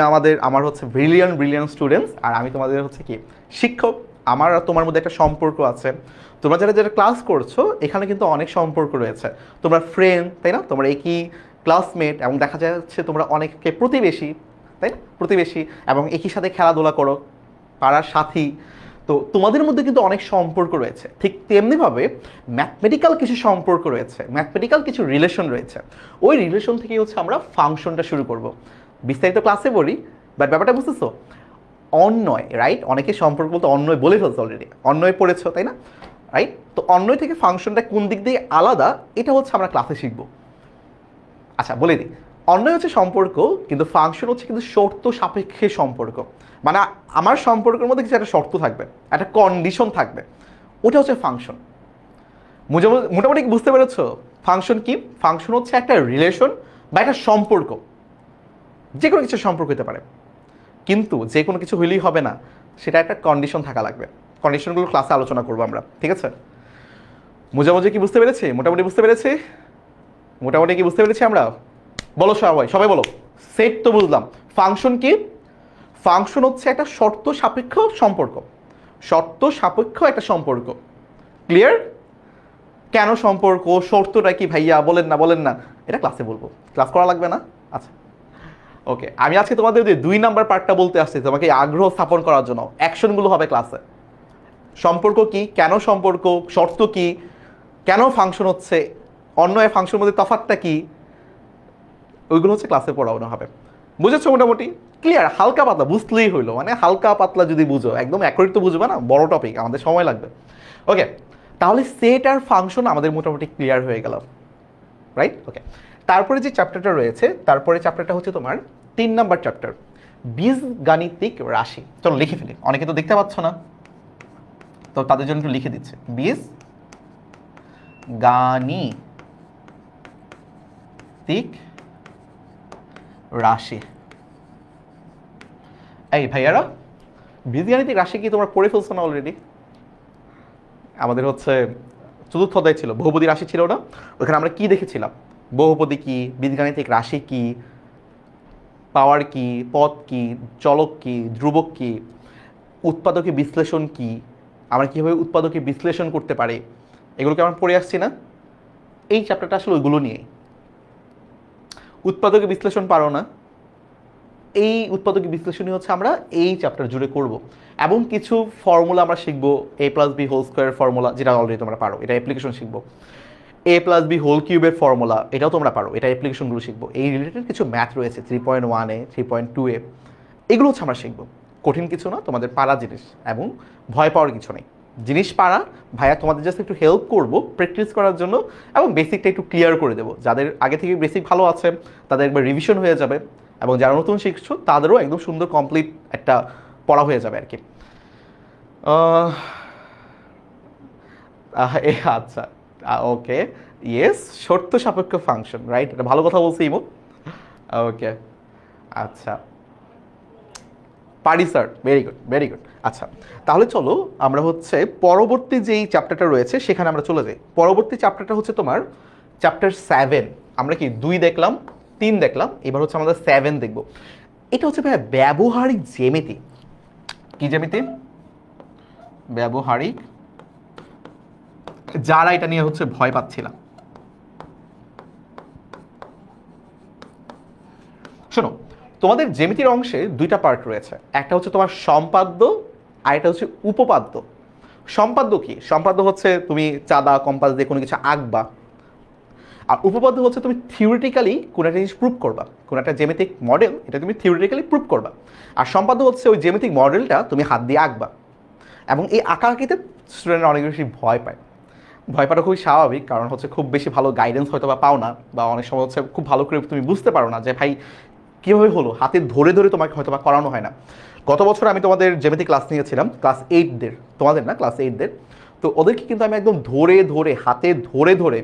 আমার হচ্ছে ব্রিলিয়ান্ট ব্রিলিয়ান্ট স্টুডেন্টস, আর আমি তোমাদের হচ্ছে কি শিক্ষক। আমার আর তোমার মধ্যে একটা সম্পর্ক আছে। তোমরা যারা যারা ক্লাস করছো এখানে কিন্তু অনেক সম্পর্ক রয়েছে। তোমরা ফ্রেন্ড, তাই না? তোমরা একই ক্লাসমেট, এবং দেখা যাচ্ছে তোমরা অনেকে প্রতিবেশী, তাই না? প্রতিবেশী, এবং একই সাথে খেলাধুলা করো, পাড়ার সাথী। তো তোমাদের মধ্যে কিন্তু অনেক সম্পর্ক রয়েছে। ঠিক তেমনিভাবে ম্যাথমেটিক্যাল কিছু সম্পর্ক রয়েছে, ম্যাথমেটিক্যাল কিছু রিলেশন রয়েছে। ওই রিলেশন থেকে হচ্ছে আমরা ফাংশনটা শুরু করব। বিস্তারিত ক্লাসে বলি, বাট ব্যাপারটা বুঝতেছো? অন্বয়, রাইট? অনেকে সম্পর্ক বলতে অন্বয় বলে ফেলছে অলরেডি, অন্বয় পড়েছো তাই না? রাইট? তো অন্বয় থেকে ফাংশনটা কোন দিক দিয়ে আলাদা, এটা হচ্ছে আমরা ক্লাসে শিখবো। আচ্ছা বলে দিই, অন্যয় হচ্ছে সম্পর্ক, কিন্তু ফাংশন হচ্ছে কিন্তু শর্ত সাপেক্ষে সম্পর্ক। মানে আমার সম্পর্কের মধ্যে কিছু একটা শর্ত থাকবে, একটা কন্ডিশন থাকবে, ওটা হচ্ছে ফাংশন। মোটামুটি বুঝতে পেরেছো ফাংশন কি? ফাংশন হচ্ছে একটা রিলেশন বা একটা সম্পর্ক, যে কোনো কিছু সম্পর্ক হতে পারে, কিন্তু যে কোনো কিছু হইলেই হবে না, সেটা একটা কন্ডিশন থাকা লাগবে। কন্ডিশনগুলো ক্লাসে আলোচনা করবো আমরা, ঠিক আছে? মোটামুটি কি বুঝতে পেরেছি? মোটামুটি বুঝতে পেরেছি? মোটামুটি কি বুঝতে পেরেছি আমরা? বলো সবাই, সবাই বলো। সেট তো বুঝলাম, ফাংশন কি? ফাংশন হচ্ছে একটা শর্ত সাপেক্ষ সম্পর্ক, শর্ত সাপেক্ষ একটা সম্পর্ক। ক্লিয়ার? কেন সম্পর্ক, শর্তটা কি ভাইয়া বলেন না, বলেন না, এটা ক্লাসে বলবো। ক্লাস করা লাগবে না? আচ্ছা ওকে, আমি আজকে তোমাদের যে 2 নাম্বার পার্টটা বলতে আসছি, তোমাকে আগ্রহ স্থাপন করার জন্য অ্যাকশনগুলো হবে ক্লাসে। সম্পর্ক কি, কেন সম্পর্ক, শর্ত কি, কেন ফাংশন হচ্ছে, অন্য ফাংশনের মধ্যে তফাৎটা কি, ওইগুলো হচ্ছে ক্লাসে পড়ানো হবে। বুঝেছো মোটামুটি? ক্লিয়ার? হালকা পাতলা বুঝলেই হইলো, মানে হালকা পাতলা যদি বুঝো, একদম অ্যাকুরেট তো বুঝবে না, বড় টপিক, আমাদের সময় লাগবে। ওকে, তাহলে সেট আর ফাংশন আমাদের মোটামুটি ক্লিয়ার হয়ে গেল, রাইট? ওকে, তারপরে যে চ্যাপ্টারটা রয়েছে, তারপরে চ্যাপ্টারটা হচ্ছে তোমার 3 নাম্বার চ্যাপ্টার, বীজগাণিতিক রাশি। চলো লিখে ফেলি, অনেকে তো দেখতে পাচ্ছ না, তো তাদের জন্য একটু লিখে দিচ্ছে, বীজগাণিতিক রাশি। এই ভাইয়ারা, বীজগাণিতিক রাশি কি তোমরা পড়ে ফেলছো না অলরেডি? আমাদের হচ্ছে চতুর্থ অধ্যায় ছিল, বহুপদী রাশি ছিল না? ওখানে আমরা কি দেখেছিলাম? বহুপদী কি, বীজগাণিতিক রাশি কি, পাওয়ার কি, পদ কি, চলক কি, ধ্রুবক কি, উৎপাদকের বিশ্লেষণ কি, আমরা কীভাবে উৎপাদকের বিশ্লেষণ করতে পারি, এগুলোকে আমরা পড়ে আসছি না? এই চ্যাপ্টারটা আসলে ওইগুলো নিয়ে। উৎপাদকের বিশ্লেষণ পারো না? এই উৎপাদকের বিশ্লেষণই হচ্ছে আমরা এই চ্যাপ্টার জুড়ে করব, এবং কিছু ফর্মুলা আমরা শিখবো, a+b² ফর্মুলা, যেটা অলরেডি তোমরা পারো, এটা অ্যাপ্লিকেশন শিখবো। a+b³ ফর্মুলা, এটাও তোমরা পারো, এটা অ্যাপ্লিকেশনগুলো শিখবো। এই রিলেটেড কিছু ম্যাথ রয়েছে 3.1-এ, 3.2-এ, এগুলো হচ্ছে আমরা শিখবো। কঠিন কিছু না, তোমাদের পারা জিনিস, এবং ভয় পাওয়ার কিছু নেই। জিনিস পারা, ভাইয়া তোমাদের জাস্ট একটু হেল্প করবো প্র্যাকটিস করার জন্য, এবং বেসিকটা একটু ক্লিয়ার করে দেবো। যাদের আগে থেকে বেসিক ভালো আছে তাদের একবার রিভিশন হয়ে যাবে, এবং যারা নতুন শিখছো তাদেরও একদম সুন্দর কমপ্লিট একটা পড়া হয়ে যাবে আর কি। আচ্ছা ওকে, ইয়েস, শর্ত সাপেক্ষ ফাংশন, রাইট? এটা ভালো কথা বলছি ইমো। ওকে আচ্ছা, পারি sir, very good very good. আচ্ছা তাহলে চলো আমরা হচ্ছে পরবর্তী যেই চ্যাপ্টারটা রয়েছে সেখানে আমরা চলে যাই। পরবর্তী চ্যাপ্টারটা হচ্ছে তোমার চ্যাপ্টার 7। আমরা কি 2 দেখলাম, 3 দেখলাম, এবার হচ্ছে আমাদের 7 দেখব। এটা হচ্ছে ভাই ব্যবহারিক জ্যামিতি। কি জ্যামিতি? ব্যবহারিক। যারা এটা নিয়ে হচ্ছে ভয় পাচ্ছিলাম, শোনো, তোমাদের জ্যামিতির অংশে দুইটা পার্ট রয়েছে, একটা হচ্ছে তোমার সম্পাদ্য আর এটা হচ্ছে উপপাদ্য। সম্পাদ্য কি? সম্পাদ্য হচ্ছে তুমি চাঁদা কম্পাস দিয়ে কোনো কিছু আঁকবা, আর উপপাদ্য হচ্ছে তুমি থিওরিটিক্যালি কোনো একটা জিনিস প্রুভ করবা, কোনো একটা জ্যামিতিক মডেল এটা তুমি থিওরিটিক্যালি প্রুভ করবা। আর সম্পাদ্য হচ্ছে ওই জ্যামিতিক মডেলটা তুমি হাত দিয়ে আঁকবা, এবং এই আঁকাআঁকিতে স্টুডেন্টরা অনেক বেশি ভয় পায়। ভয় পাওয়াটা খুবই স্বাভাবিক, কারণ হচ্ছে খুব বেশি ভালো গাইডেন্স হয়তো বা পাও না, বা অনেক সময় হচ্ছে খুব ভালো করে তুমি বুঝতে পারো না যে ভাই কীভাবে হলো, হাতে ধরে ধরে তোমাকে হয়তো বা করানো হয় না। গত বছর আমি তোমাদের জ্যামিতি ক্লাস নিয়েছিলাম, ক্লাস 8দের, তোমাদের না, ক্লাস 8দের। তো ওদেরকে কিন্তু আমি একদম ধরে ধরে হাতে ধরে ধরে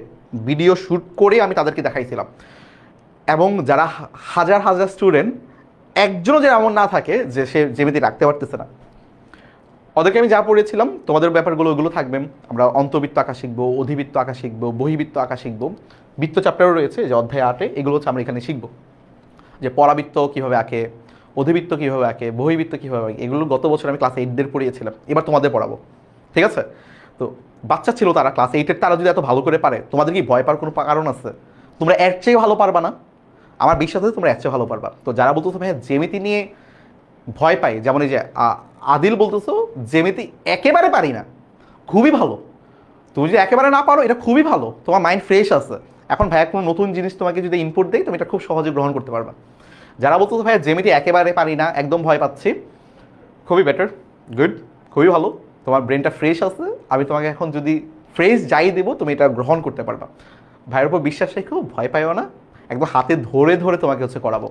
ভিডিও শ্যুট করে আমি তাদেরকে দেখাইছিলাম। এবং যারা হাজার হাজার স্টুডেন্ট, একজনও যে এমন না থাকে যে সে জ্যামিতি রাখতে পারতেছে না। ওদেরকে আমি যা পড়েছিলাম তোমাদের ব্যাপারগুলো ওগুলো থাকবে। আমরা অন্তবৃত্ত আঁকা শিখবো, অধিবৃত্ত আঁকা শিখবো, বহিবৃত্ত আঁকা শিখবো, বৃত্ত চ্যাপ্টারও রয়েছে যে অধ্যায় 8-এ, এগুলো হচ্ছে আমরা এখানে শিখবো। যে পরাবৃত্ত কীভাবে আঁকে, অধিবৃত্ত কীভাবে আঁকে, বহিবৃত্ত কীভাবে আঁকে, এগুলো গত বছর আমি ক্লাস 8দের পড়িয়েছিলাম, এবার তোমাদের পড়াবো। ঠিক আছে? তো বাচ্চা ছিল তারা, ক্লাস 8-এর, তারা যদি এত ভালো করে পারে, তোমাদের কি ভয় পাওয়ার কোনো কারণ আছে? তোমরা এর চেয়ে ভালো পারবা না? আমার বিশ্বাস আছে তোমরা এর চেয়ে ভালো পারবা। তো যারা বলতেছো ভাই জ্যামিতি নিয়ে ভয় পাই, যেমন এই যে আদিল বলতেছো জ্যামিতি একেবারে পারি না, খুবই ভালো। তুমি যদি একেবারে না পারো এটা খুবই ভালো, তোমার মাইন্ড ফ্রেশ আছে। এখন ভাইয়া কোনো নতুন জিনিস তোমাকে যদি ইনপুট দেয়, তুমি এটা খুব সহজে গ্রহণ করতে পারবা। যারা বলতেছো ভাইয়া জ্যামিতি একেবারে পারি না, একদম ভয় পাচ্ছি, খুবই বেটার, গুড, খুবই ভালো, তোমার ব্রেনটা ফ্রেশ আছে। আমি তোমাকে এখন যদি ফ্রেশ যাই দেবো, তুমি এটা গ্রহণ করতে পারবা। ভাইয়ের উপর বিশ্বাস রেখো, ভয় পাইও না, একদম হাতে ধরে ধরে তোমাকে হচ্ছে করাবো।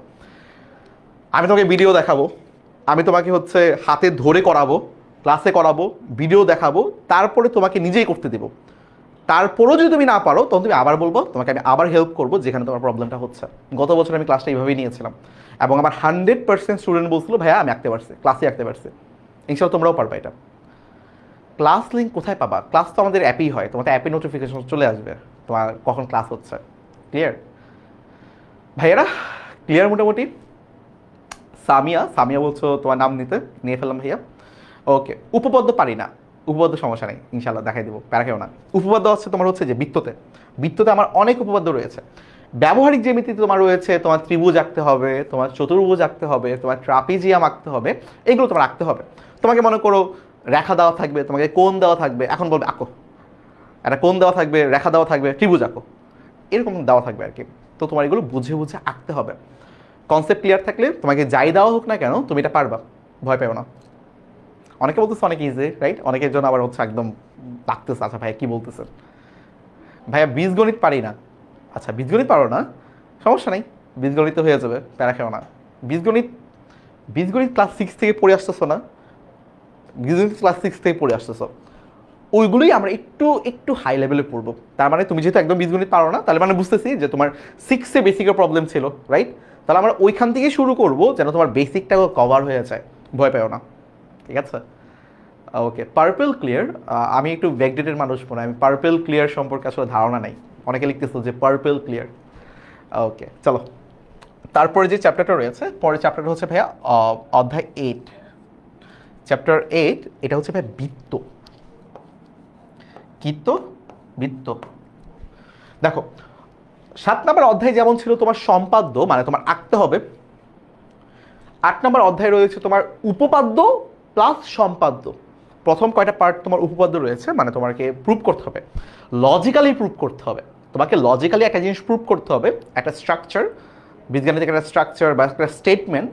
আমি তোমাকে ভিডিও দেখাবো, আমি তোমাকে হচ্ছে হাতে ধরে করাবো, ক্লাসে করাবো, ভিডিও দেখাবো, তারপরে তোমাকে নিজেই করতে দেবো। তারপরেও যদি তুমি না পারো, তখন তুমি আবার বলবো, তোমাকে আমি আবার হেল্প করবো যেখানে তোমার প্রবলেমটা হচ্ছে। গত বছর আমি ক্লাসটা এইভাবেই নিয়েছিলাম, এবং আমার 100% স্টুডেন্ট বলছিল ভাইয়া আমি আঁকতে পারছি, ক্লাসে আঁকতে পারছি। ইনশাল্লাহ তোমরাও পারবা এটা। ক্লাস লিঙ্ক কোথায় পাবা? ক্লাস তো আমাদের অ্যাপেই হয়, তোমাদের অ্যাপে নোটিফিকেশন চলে আসবে তোমার কখন ক্লাস হচ্ছে। ক্লিয়ার ভাইয়ারা? ক্লিয়ার মোটামুটি? সামিয়া, সামিয়া বলছো তোমার নাম নিয়ে ফেললাম ভাইয়া। ওকে, উপপাদ্য পারি না, উপপাদ্য সমস্যা নেই, ইনশাল্লাহ দেখাই দেবো, প্যারা খেও না। উপপাদ্য হচ্ছে তোমার হচ্ছে যে বৃত্ততে, বৃত্ততে আমার অনেক উপপাদ্য রয়েছে। ব্যবহারিক জ্যামিতিতে তোমার রয়েছে, তোমার ত্রিভুজ আঁকতে হবে, তোমার চতুর্ভুজ আঁকতে হবে, তোমার ট্রাপিজিয়াম আঁকতে হবে, এগুলো তোমার আঁকতে হবে। তোমাকে মনে করো রেখা দেওয়া থাকবে, তোমাকে কোণ দেওয়া থাকবে, এখন বলবে আঁকো, একটা কোণ দেওয়া থাকবে, রেখা দেওয়া থাকবে, ত্রিভুজ আঁকো, এরকম দেওয়া থাকবে আর কি। তো তোমার এগুলো বুঝে বুঝে আঁকতে হবে। কনসেপ্ট ক্লিয়ার থাকলে তোমাকে যাই দেওয়া হোক না কেন তুমি এটা পারবা, ভয় পেও না। অনেকে বলতেছে অনেক ইজি, রাইট? অনেকের জন্য আবার হচ্ছে একদম লাগতেছে, আচ্ছা ভাইয়া কী বলতেছেন, ভাইয়া বীজগণিত পারি না। আচ্ছা বীজগণিত পারো না, সমস্যা নেই, বীজগণিত হয়ে যাবে, প্যারা খেও না। বীজগণিত, বীজগণিত ক্লাস 6 থেকে পড়ে আসতেছো না? বীজগণিত ক্লাস 6 থেকে পড়ে আসতেছো, ওইগুলোই আমরা একটু একটু হাই লেভেলে পড়বো। তার মানে তুমি যেহেতু একদম বীজগণিত পারো না, তাহলে মানে বুঝতেছি যে তোমার 6-এ বেসিকের প্রবলেম ছিল, রাইট? তাহলে আমরা ওইখান থেকে শুরু করবো যেন তোমার বেসিকটাও কভার হয়ে যায়, ভয় পেও না, ঠিক আছে? ওকে, পার্পেল ক্লিয়ার। আমি একটু ব্যাকডেটেড মানুষ মনে হয়, আমি পার্পেল ক্লিয়ার সম্পর্কে আসলে ধারণা নেই। অনেকে লিখতেছো যে পার্পেল ক্লিয়ার। ওকে চলো, তারপরে যে চ্যাপ্টারটা রয়েছে, পরের চ্যাপ্টারটা হচ্ছে ভাইয়া অধ্যায় 8, চ্যাপ্টার 8, এটা হচ্ছে ভাই বৃত্ত। কীর্ত বৃত্ত। দেখো 7 নম্বর অধ্যায় যেমন ছিল তোমার সম্পাদ্য, মানে তোমার আঁকতে হবে। 8 নম্বর অধ্যায় রয়েছে তোমার উপপাদ্য প্লাস সম্পাদ্য। প্রথম কয়টা পার্ট তোমার উপপাদ্য রয়েছে, মানে তোমাকে প্রুভ করতে হবে, লজিক্যালি প্রুভ করতে হবে। তোমাকে লজিক্যালি একটা জিনিস প্রুভ করতে হবে, একটা স্ট্রাকচার, বীজগণিতিক একটা স্ট্রাকচার বা একটা স্টেটমেন্ট,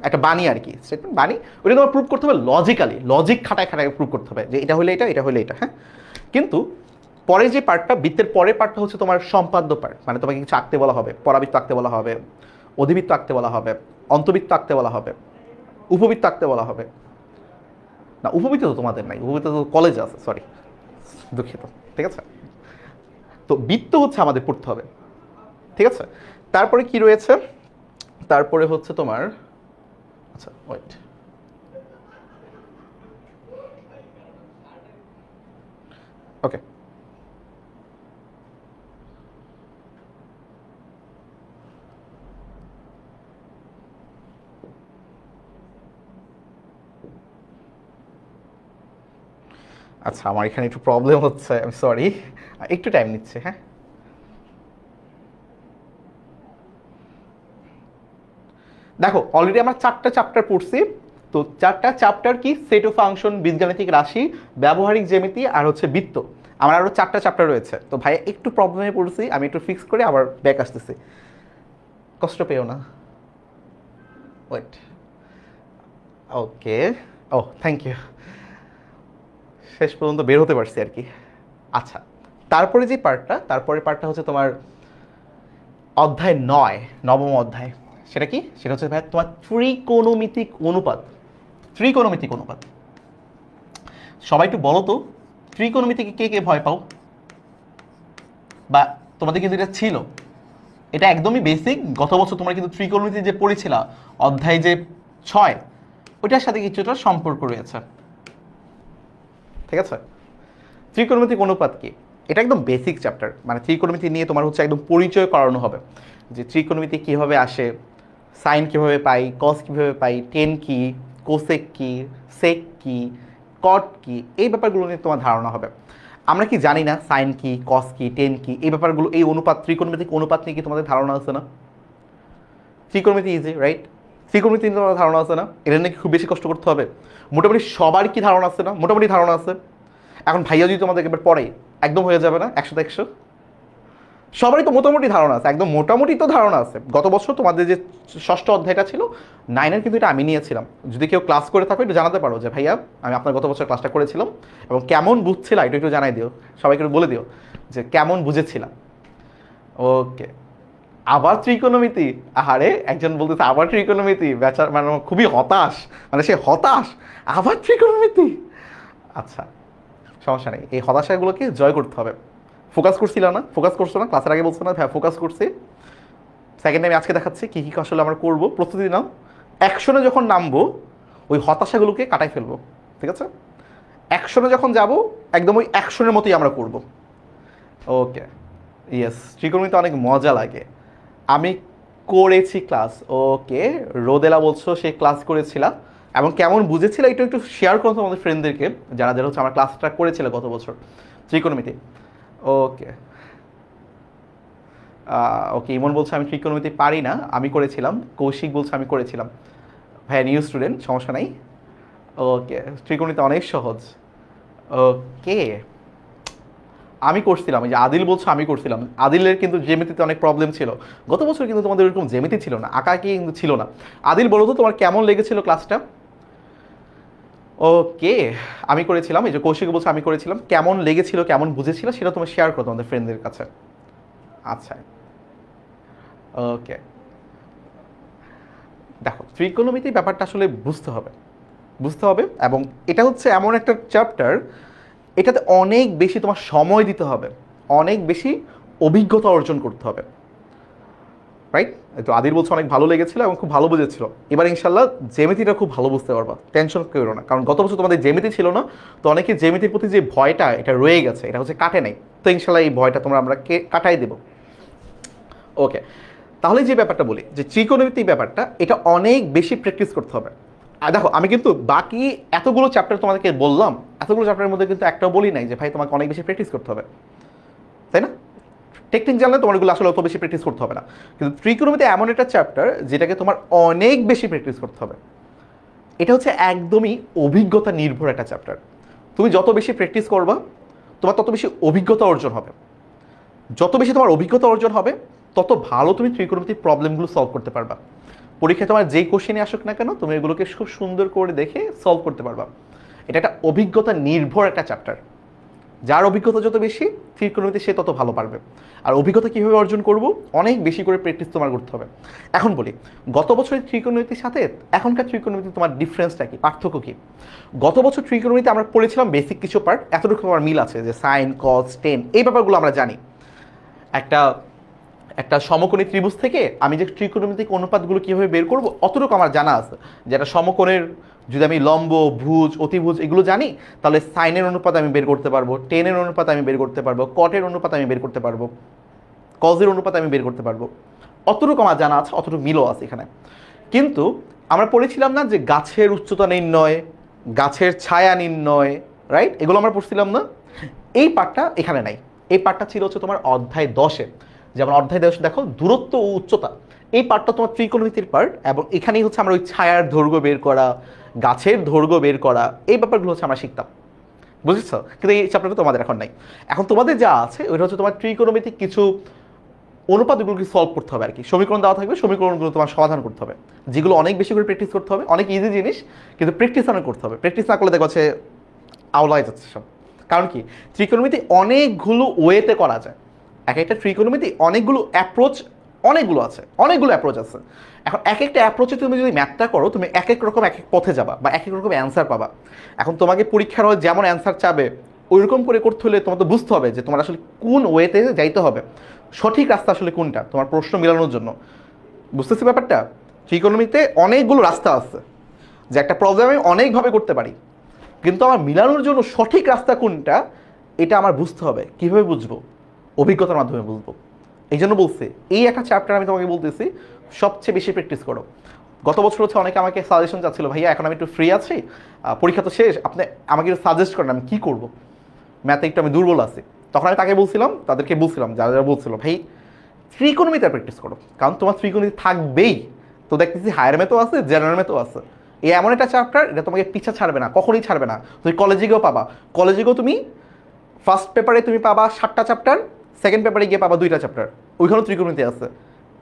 একটা বাণী আর কি, স্টেটমেন্ট বাণী, ওটা তোমার প্রুভ করতে হবে লজিক্যালি, লজিক খাটায় খাটায় প্রুভ করতে হবে যে এটা হলে এটা, এটা হলে এটা, হ্যাঁ। কিন্তু পরে যে পার্টটা, বৃত্তের পরের পার্টটা হচ্ছে তোমার সম্পাদ্য পার্ট, মানে তোমাকে কিছু আঁকতে বলা হবে, পরাবৃত্ত আঁকতে বলা হবে, অধিবৃত্ত আঁকতে বলা হবে, অন্তবৃত্ত আঁকতে বলা হবে, উপবৃত্ত আঁকতে বলা হবে। না উপবৃত্ত তো তোমাদের নাই, উপবৃত্ত তো কলেজে আছে, সরি দুঃখিত, ঠিক আছে? তো বৃত্ত হচ্ছে আমাদের পড়তে হবে, ঠিক আছে? তারপরে কি রয়েছে? তারপরে হচ্ছে তোমার, আচ্ছা ওয়েট, ওকে, আচ্ছা আমার এখানে একটু প্রবলেম হচ্ছে, আমি সরি, একটু টাইম নিচ্ছে, হ্যাঁ। দেখো অলরেডি আমরা 4টা চ্যাপ্টার পড়ছি। তো 4টা চ্যাপ্টার কি, সেট অফ ফাংশন, বীজগাণিতিক রাশি, ব্যবহারিক জ্যামিতি আর হচ্ছে বৃত্ত। আমার আরও 4টা চ্যাপ্টার রয়েছে। তো ভাই একটু প্রবলেমে পড়ছি, আমি একটু ফিক্স করে আবার ব্যাক আসতেছি, কষ্ট পেও না। Wait, okay, oh thank you, শেষ পর্যন্ত বের হতে পারছি আর কি। আচ্ছা, তারপরে যে পার্টটা, তারপরে পার্টটা হচ্ছে তোমার অধ্যায় 9, নবম অধ্যায়। সেটা কি, সেটা হচ্ছে ভাই তোমার ত্রিকোণমিতিক অনুপাত। ত্রিকোণমিতিক অনুপাত, সবাই একটু বলো তো ত্রিকোণমিতিকে কে কে ভয় পাও, বা তোমাদের কিন্তু এটা ছিল, এটা একদমই বেসিক। গত বছর তোমরা কিন্তু ত্রিকোণমিতি যে পড়েছিলা অধ্যায় যে 6, ওইটার সাথে কিছুটা সম্পর্ক রয়েছে, ঠিক আছে? ত্রিকোণমিতিক অনুপাত কি, এটা একদম বেসিক চ্যাপ্টার। মানে ত্রিকোণমিতি নিয়ে তোমার হচ্ছে একদম পরিচয় করানো হবে, যে ত্রিকোণমিতি কীভাবে আসে, সাইন কীভাবে পাই, কস কীভাবে পাই, টেন কি, কোসেক কি, সেক কি, কট কি, এই ব্যাপারগুলো নিয়ে তোমার ধারণা হবে। আমরা কি জানি না সাইন কি, কস কি, টেন কি, এই ব্যাপারগুলো, এই অনুপাত, ত্রিকোণমিতিক অনুপাত নিয়ে কি তোমাদের ধারণা আছে না? ত্রিকোণমিতি ইজি, রাইট? ত্রিকোণমিতি নিয়ে তোমার ধারণা আছে না? এটা নিয়ে খুব বেশি কষ্ট করতে হবে? মোটামুটি সবার কি ধারণা আছে না? মোটামুটি ধারণা আছে। এখন ভাইয়া যদি তোমাদের এবার পড়ে, একদম হয়ে যাবে না 100তে 100? সবারই তো মোটামুটি ধারণা আছে, একদম মোটামুটি তো ধারণা আছে। গত বছর তোমাদের যে 6ষ্ঠ অধ্যায়টা ছিল 9-এর, কিন্তু এটা আমি নিয়েছিলাম। যদি কেউ ক্লাস করে থাকো একটু জানাতে পারো যে ভাইয়া আমি আপনার গত বছর ক্লাসটা করেছিলাম এবং কেমন বুঝছিলাম এটা একটু জানাই দিও, সবাইকে একটু বলে দিও যে কেমন বুঝেছিলাম। ওকে, আবার ত্রিকোণমিতি, আহারে একজন বলতেছে আবার ত্রিকোণমিতি, বেচার মানে খুবই হতাশ, মানে সে হতাশ, আবার ত্রিকোণমিতি। আচ্ছা, সমস্যা নেই, এই হতাশাগুলোকে জয় করতে হবে। ফোকাস করছিল না, ফোকাস করছো না, ক্লাসের আগে বলছো না হ্যাঁ ফোকাস করছি। সেকেন্ড টাইম আজকে দেখাচ্ছি কী কী আসলে আমরা করবো, প্রস্তুতি নাও। অ্যাকশনে যখন নামবো ওই হতাশাগুলোকে কাটাই ফেলবো, ঠিক আছে? অ্যাকশনে যখন যাব একদম ওই অ্যাকশনের মতোই আমরা করব। ওকে, ইয়েস, ত্রিকোণমিতি অনেক মজা লাগে। আমি করেছি ক্লাস। ওকে, রোদেলা বলছো সে ক্লাস করেছিল এবং কেমন বুঝেছিল একটু একটু শেয়ার করো তোমাদের ফ্রেন্ডদেরকে, যারা যারা হচ্ছে আমার ক্লাসটা করেছিল গত বছর ত্রিকোণমিতি। ওকে, ওকে, ইমন বলছে আমি ত্রিকোণমিতি পারি না, আমি করেছিলাম। কৌশিক বলছে আমি করেছিলাম। ভাইয়া নিউ স্টুডেন্ট, সমস্যা নাই। ওকে, ত্রিকোণমিতি অনেক সহজ। ওকে, আমি করছিলাম, এই যে আদিল বলছো আমি করছিলাম। আদিলের কিন্তু জ্যামিতিতে অনেক প্রবলেম ছিল গত বছর, কিন্তু তোমাদের ওরকম জ্যামিতি ছিল না, আঁকাআঁকি কিন্তু ছিল না। আদিল বলো তো তোমার কেমন লেগেছিল ক্লাসটা? ওকে, আমি করেছিলাম। এই যে কৌশিক বলছে আমি করেছিলাম, কেমন লেগেছিল, কেমন বুঝেছিল সেটা তুমি শেয়ার করো তোমাদের ফ্রেন্ডদের কাছে। আচ্ছা, ওকে, দেখো ত্রিকোণমিতি ব্যাপারটা আসলে বুঝতে হবে, বুঝতে হবে। এবং এটা হচ্ছে এমন একটা চ্যাপ্টার, এটাতে অনেক বেশি তোমার সময় দিতে হবে, অনেক বেশি অভিজ্ঞতা অর্জন করতে হবে, রাইট? তো আদির বলছে অনেক ভালো লেগেছিল এবং খুব ভালো বুঝেছিল। এবার ইনশাল্লাহ জ্যামিতিটা খুব ভালো বুঝতে পারবা, টেনশন করো না। কারণ গত বছর তোমাদের জ্যামিতি ছিল না, তো অনেকে জ্যামিতির প্রতি যে ভয়টা এটা রয়ে গেছে, এটা হচ্ছে কাটে নাই। তো ইনশাল্লাহ এই ভয়টা আমরা কাটাই দেবো। ওকে, তাহলে যে ব্যাপারটা বলি যে ত্রিকোণমিতি ব্যাপারটা, এটা অনেক বেশি প্র্যাকটিস করতে হবে। আর দেখো আমি কিন্তু বাকি এতগুলো চ্যাপ্টার তোমাদেরকে বললাম, এতগুলো চ্যাপ্টারের মধ্যে কিন্তু একটাও বলি নাই যে ভাই তোমাকে অনেক বেশি প্র্যাকটিস করতে হবে, তাই না? টেকনিক জানলে তোমার এগুলো আসলে অত বেশি প্র্যাকটিস করতে হবে না। কিন্তু ত্রিকোণমিতি এমন একটা চ্যাপ্টার যেটাকে তোমার অনেক বেশি প্র্যাকটিস করতে হবে। এটা হচ্ছে একদমই অভিজ্ঞতা নির্ভর একটা চ্যাপ্টার। তুমি যত বেশি প্র্যাকটিস করবা তোমার তত বেশি অভিজ্ঞতা অর্জন হবে। যত বেশি তোমার অভিজ্ঞতা অর্জন হবে তত ভালো তুমি ত্রিকোণমিতির প্রবলেমগুলো সলভ করতে পারবা। পরীক্ষায় তোমার যেই কোশ্চেনে আসুক না কেন তুমি এগুলোকে খুব সুন্দর করে দেখে সলভ করতে পারবা। এটা একটা অভিজ্ঞতা নির্ভর একটা চ্যাপ্টার। যার অভিজ্ঞতা যত বেশি ত্রিকোণমিতি সে তত ভালো পারবে। আর অভিজ্ঞতা কীভাবে অর্জন করব? অনেক বেশি করে প্র্যাকটিস তোমার করতে হবে। এখন বলি, গত বছরের ত্রিকোণমিতির সাথে এখনকার ত্রিকোণমিতি তোমার ডিফারেন্সটা কি, পার্থক্য কি? গত বছর ত্রিকোণমিতি আমরা পড়েছিলাম বেসিক কিছু পার্ট, এতটুকু আমার মিল আছে যে সাইন, কস, টেন, এই ব্যাপারগুলো আমরা জানি। একটা একটা সমকোণী ত্রিভুজ থেকে আমি যে ত্রিকোণমিতিক অনুপাতগুলো কীভাবে বের করব অতটুকু আমার জানা আছে। যে একটা সমকোণের যদি আমি লম্ব, ভুজ, অতিভুজ এগুলো জানি, তাহলে সাইনের অনুপাত আমি বের করতে পারবো, টেনের অনুপাত আমি বের করতে পারবো, কটের অনুপাত আমি বের করতে পারবো, কজের অনুপাত আমি বের করতে পারবো। অতটুকু আমার জানা আছে, অতটুকু মিলও আছে এখানে। কিন্তু আমরা পড়েছিলাম না যে গাছের উচ্চতা নির্ণয়, গাছের ছায়া নির্ণয়, রাইট? এগুলো আমরা পড়ছিলাম না? এই পার্টটা এখানে নাই। এই পার্টটা ছিল হচ্ছে তোমার অধ্যায় 10-এ। যেমন অধ্যায় 10 দেখো দূরত্ব ও উচ্চতা, এই পার্টটা তোমার ত্রিকোণমিতির পার্ট, এবং এখানেই হচ্ছে আমরা ওই ছায়ার দৈর্ঘ্য বের করা, গাছের দৈর্ঘ্য বের করা, এই ব্যাপারগুলো হচ্ছে আমরা শিখতাম, বুঝেছ? কিন্তু এই চ্যাপ্টারটা তোমাদের এখন নাই। এখন তোমাদের যা আছে ওইটা হচ্ছে তোমার ত্রিকোণমিতিক কিছু অনুপাতগুলোকে সলভ করতে হবে আর কি। সমীকরণ দেওয়া থাকবে, সমীকরণগুলো তোমার সমাধান করতে হবে, যেগুলো অনেক বেশি করে প্র্যাকটিস করতে হবে। অনেক ইজি জিনিস, কিন্তু প্র্যাকটিস অনেক করতে হবে। প্র্যাকটিস না করলে দেখো হচ্ছে আওলাই যাচ্ছে সব। কারণ কি, ত্রিকোণমিতি অনেকগুলো ওয়েতে করা যায়। এক একটা ত্রিকোণমিতি অনেকগুলো অ্যাপ্রোচ, অনেকগুলো আছে, অনেকগুলো অ্যাপ্রোচ আছে। এখন এক একটা অ্যাপ্রোচে তুমি যদি ম্যাথটা করো, তুমি এক এক রকম এক এক পথে যাবা বা এক এক রকম অ্যান্সার পাবা। এখন তোমাকে পরীক্ষার হলে যেমন অ্যান্সার চাবে ওইরকম করে করতে হলে তোমার তো বুঝতে হবে যে তোমার আসলে কোন ওয়েতে যাইতে হবে, সঠিক রাস্তা আসলে কোনটা তোমার প্রশ্ন মেলানোর জন্য। বুঝতেছি ব্যাপারটা? ত্রিকোণমিতিতে অনেকগুলো রাস্তা আছে, যে একটা প্রবলেম আমি অনেকভাবে করতে পারি, কিন্তু আমার মিলানোর জন্য সঠিক রাস্তা কোনটা এটা আমার বুঝতে হবে। কীভাবে বুঝবো? অভিজ্ঞতার মাধ্যমে বুঝবো। এই জন্য বলছি এই একটা চ্যাপ্টার আমি তোমাকে বলতেছি সবচেয়ে বেশি প্র্যাকটিস করো। গত বছর হচ্ছে অনেকে আমাকে সাজেশন চাচ্ছিল, ভাইয়া এখন আমি একটু ফ্রি আছি, পরীক্ষা তো শেষ, আপনি আমাকে একটু সাজেস্ট করেন আমি কী করবো, ম্যাথে একটু আমি দুর্বল আছি। তখন আমি তাকে বলছিলাম, তাদেরকে বলছিলাম যারা যারা বলছিল, ভাই ত্রিকোণমিতি প্র্যাকটিস করো, কারণ তোমার ত্রিকোণমিতি থাকবেই। তো দেখতেছি হায়ার ম্যাথও আছে, জেনারেল ম্যাথও আছে। এই এমন একটা চ্যাপ্টার, এটা তোমাকে পিছা ছাড়বে না, কখনোই ছাড়বে না। তুমি কলেজে গিয়েও পাবা, কলেজে গিয়েও তুমি ফার্স্ট পেপারে তুমি পাবা 7টা চ্যাপ্টার, সেকেন্ড পেপারে গিয়ে পাবা 2টা চ্যাপ্টার, ওইখানেও ত্রিকোণমিতি আছে।